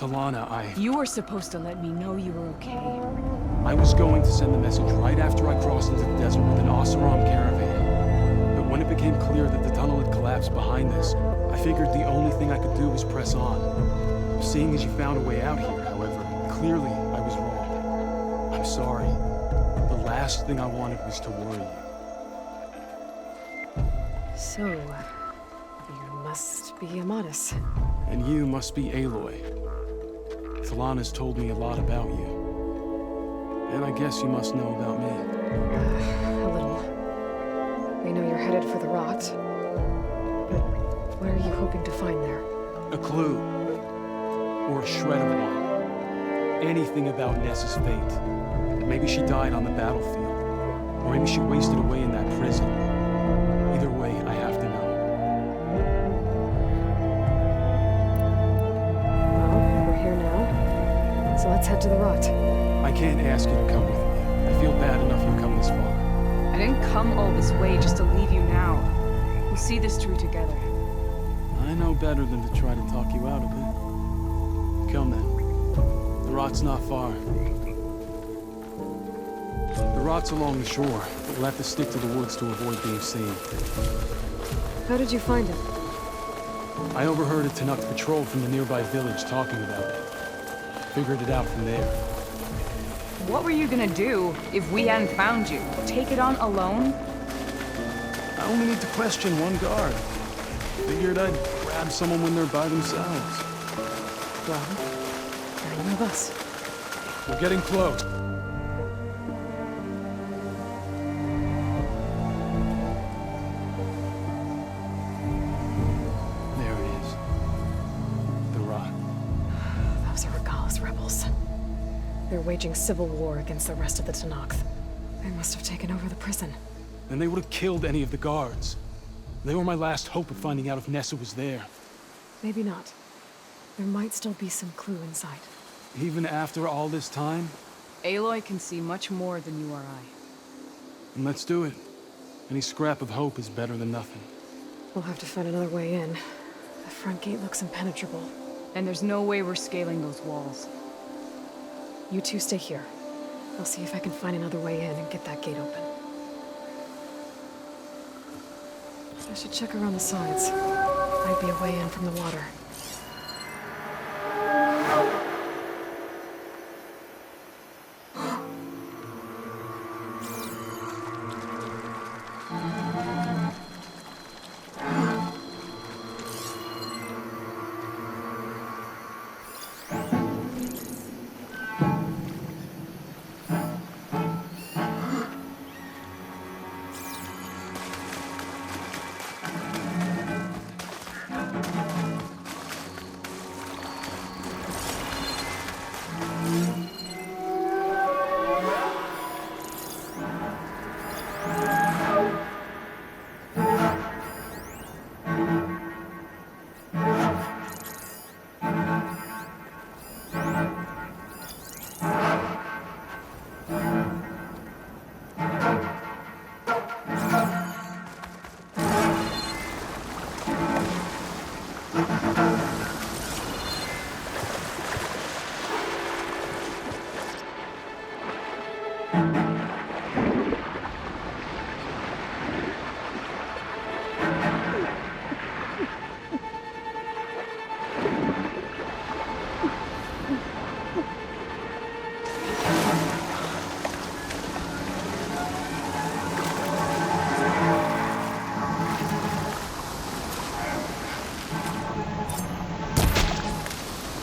Talana, You were supposed to let me know you were okay. I was going to send the message right after I crossed into the desert with an Oseram caravan. But when it became clear that the tunnel had collapsed behind this, I figured the only thing I could do was press on. Seeing as you found a way out here, however, clearly I was wrong. I'm sorry. The last thing I wanted was to worry you. So, you must be Amatis. And you must be Aloy. Talana's told me a lot about you. And I guess you must know about me. A little. We know you're headed for the rot. But what are you hoping to find there? A clue. Or a shred of one. Anything about Nessa's fate. Maybe she died on the battlefield. Or maybe she wasted away in that prison. Either way, I have to know. Well, we're here now. So let's head to the rot. I can't ask you to come with me. I feel bad enough you've come this far. I didn't come all this way just to leave you now. We'll see this through together. I know better than to try to talk you out of it. Come then. The rot's not far. The rot's along the shore, but we'll have to stick to the woods to avoid being seen. How did you find it? I overheard a Tanakh patrol from the nearby village talking about it. Figured it out from there. What were you gonna do if we hadn't found you? Take it on alone? I only need to question one guard. Figured I'd grab someone when they're by themselves. Well, any of us. We're getting close. There it is. The rot. Those are Regalla's rebels. They're waging civil war against the rest of the Tanakh. They must have taken over the prison. Then they would have killed any of the guards. They were my last hope of finding out if Nessa was there. Maybe not. There might still be some clue inside. Even after all this time? Aloy can see much more than you or I. And let's do it. Any scrap of hope is better than nothing. We'll have to find another way in. The front gate looks impenetrable. And there's no way we're scaling those walls. You two stay here. I'll see if I can find another way in and get that gate open. I should check around the sides. Might be a way in from the water.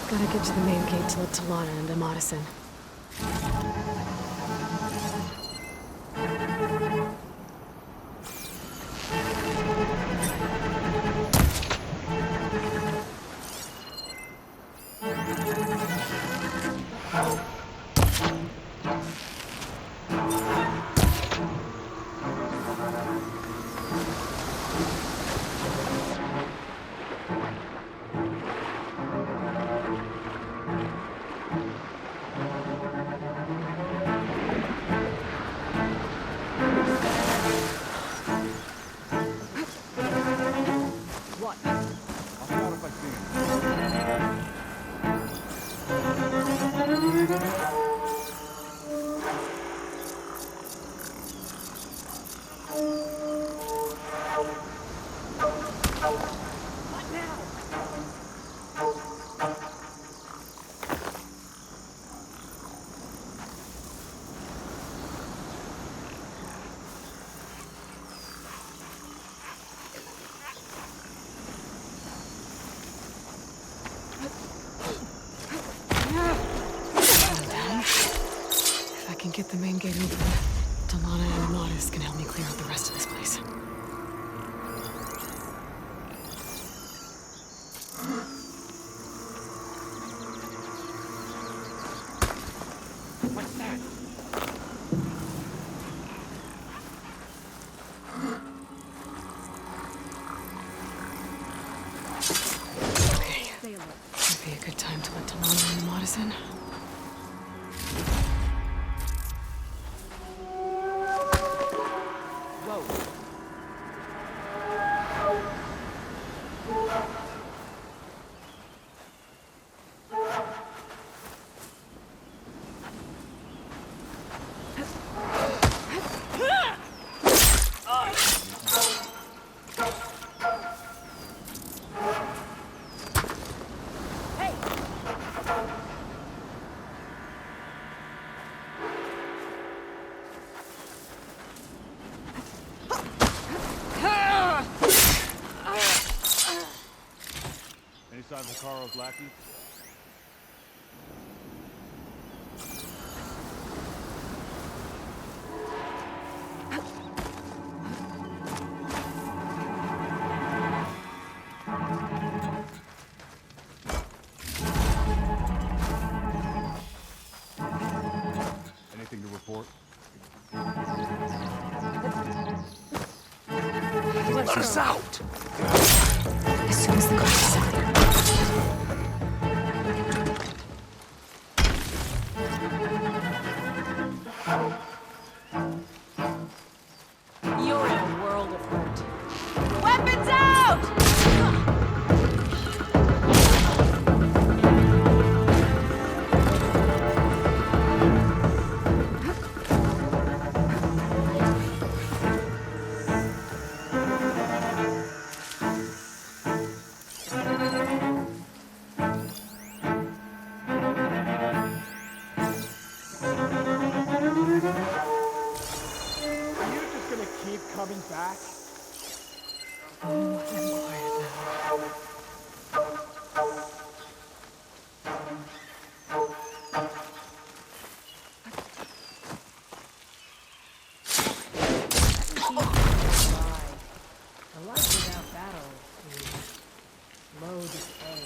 Gotta get to the main gate to let Talana and Amatis in. get the main gate open, Talana and Amatis can help me clear out the rest of this place. What's that? Okay. Would be a good time to let Talana and Amatis in. Any sign of Hikaro's lackey? Anything to report? Let us out! As soon as the car is clear. You're in a world of hurt. Weapons out! Coming back? Oh, I'm quiet A life without battle is low decay.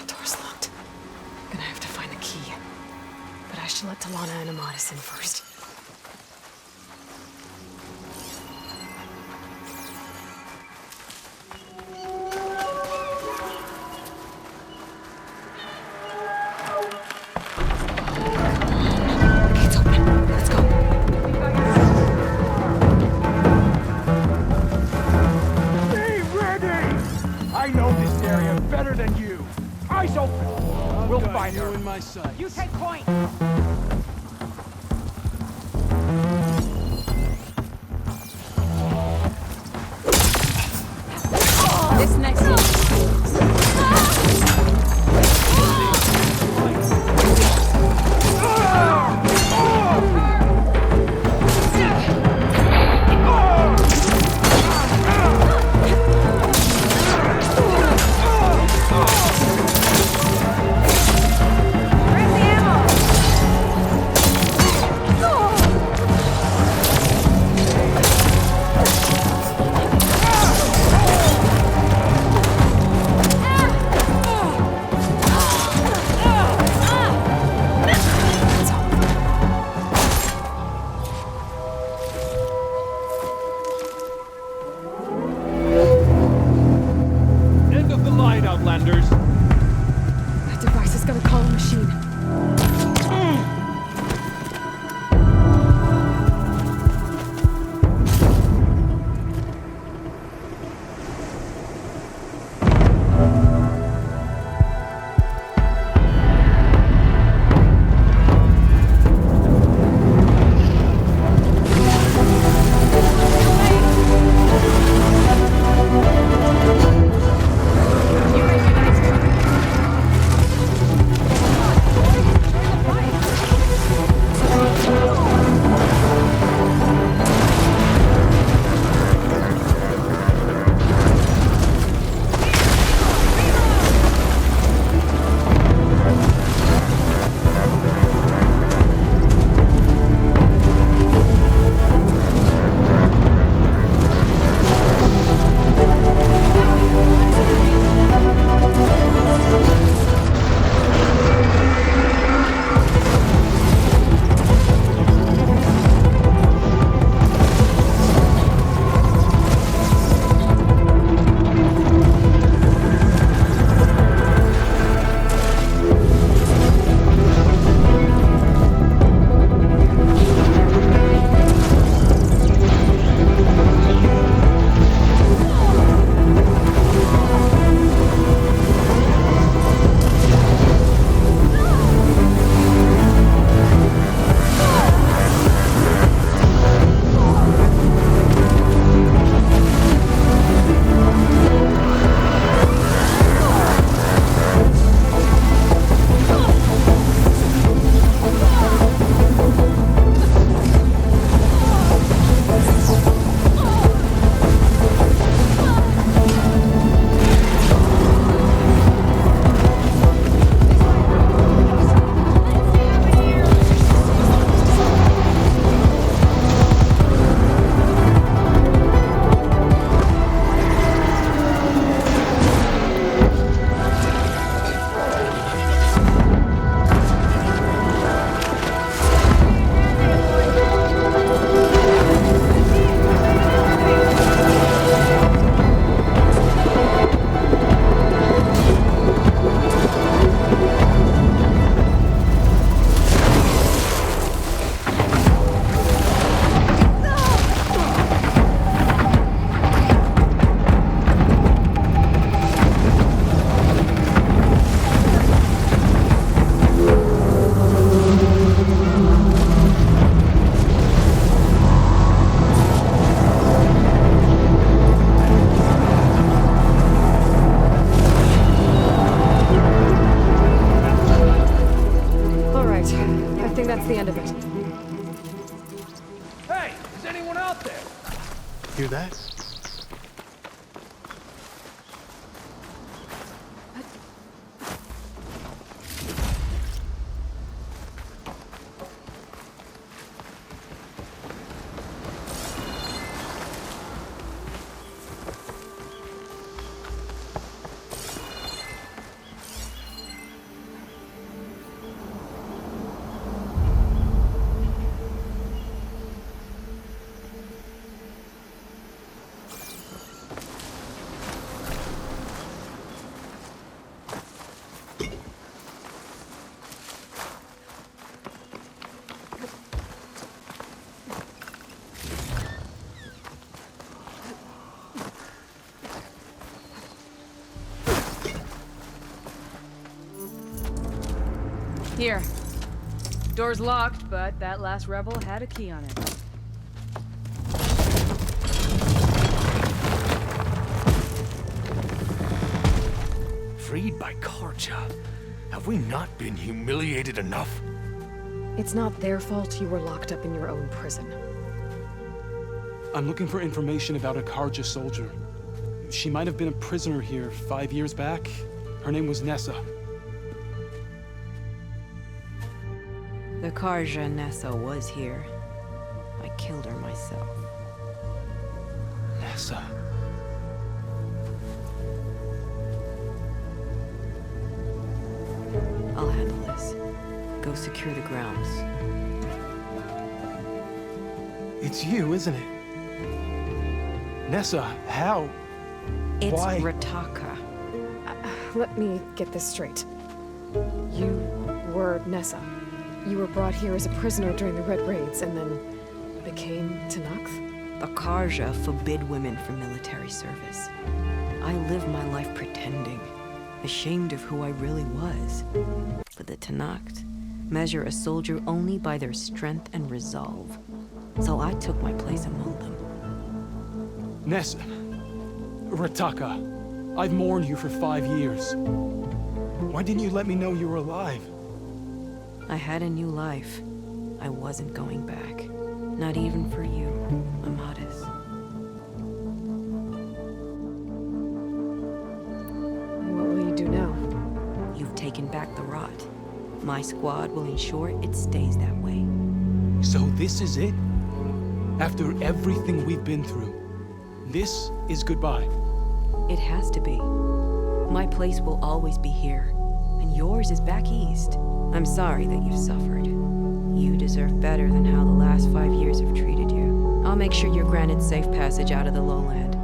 Door's locked. Gonna have to find the key. But I should let Talana and Amatis in first. Gate's open. Let's go. Be ready! I know this area better than you. Eyes open. We'll find her. In my sight. You take point! This next End of the line, Outlanders. That device is gonna call a machine. Hear that? Here. Door's locked, but that last rebel had a key on it. Freed by Karja. Have we not been humiliated enough? It's not their fault you were locked up in your own prison. I'm looking for information about a Karja soldier. She might have been a prisoner here 5 years back. Her name was Nessa. The Karja Nessa was here. I killed her myself. Nessa. I'll handle this. Go secure the grounds. It's you, isn't it? Nessa, how? It's Why? Rataka. Let me get this straight. You were Nessa. You were brought here as a prisoner during the Red Raids, and then became Tenakth? The Karja forbid women from military service. I lived my life pretending, ashamed of who I really was. But the Tenakth measure a soldier only by their strength and resolve. So I took my place among them. Nessa. Rataka. I've mourned you for 5 years. Why didn't you let me know you were alive? I had a new life. I wasn't going back. Not even for you, Amatis. What will you do now? You've taken back the rot. My squad will ensure it stays that way. So this is it? After everything we've been through, this is goodbye? It has to be. My place will always be here, and yours is back east. I'm sorry that you've suffered. You deserve better than how the last 5 years have treated you. I'll make sure you're granted safe passage out of the lowland.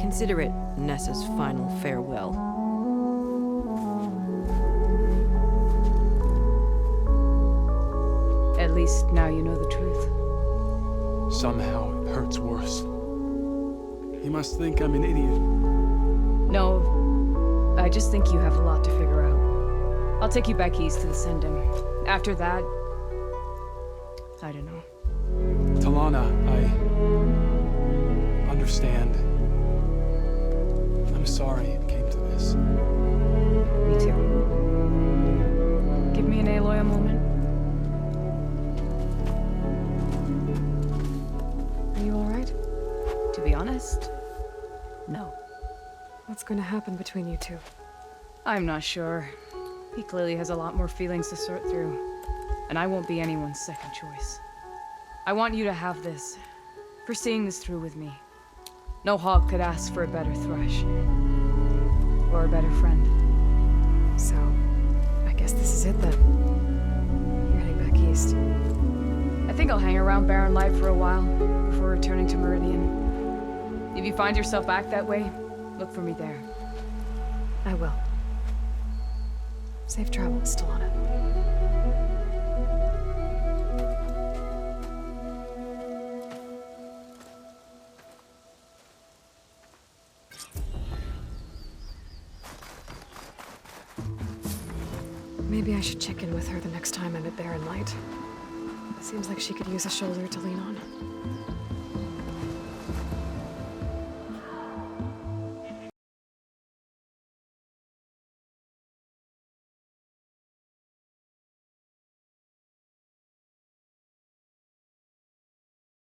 Consider it Nessa's final farewell. At least now you know the truth. Somehow it hurts worse. You must think I'm an idiot. No, I just think you have a lot to figure out. I'll take you back east to the Sending. After that, I don't know. Talana, I understand. I'm sorry it came to this. Me too. Give me an Aloy a moment. Are you all right? To be honest, no. What's going to happen between you two? I'm not sure. He clearly has a lot more feelings to sort through, and I won't be anyone's second choice. I want you to have this, for seeing this through with me. No hawk could ask for a better thrush. Or a better friend. So, I guess this is it then. You're heading back east. I think I'll hang around Barren Light for a while, before returning to Meridian. If you find yourself back that way, look for me there. I will. Safe travels, Talana. Maybe I should check in with her the next time I'm at Barren Light. Seems like she could use a shoulder to lean on.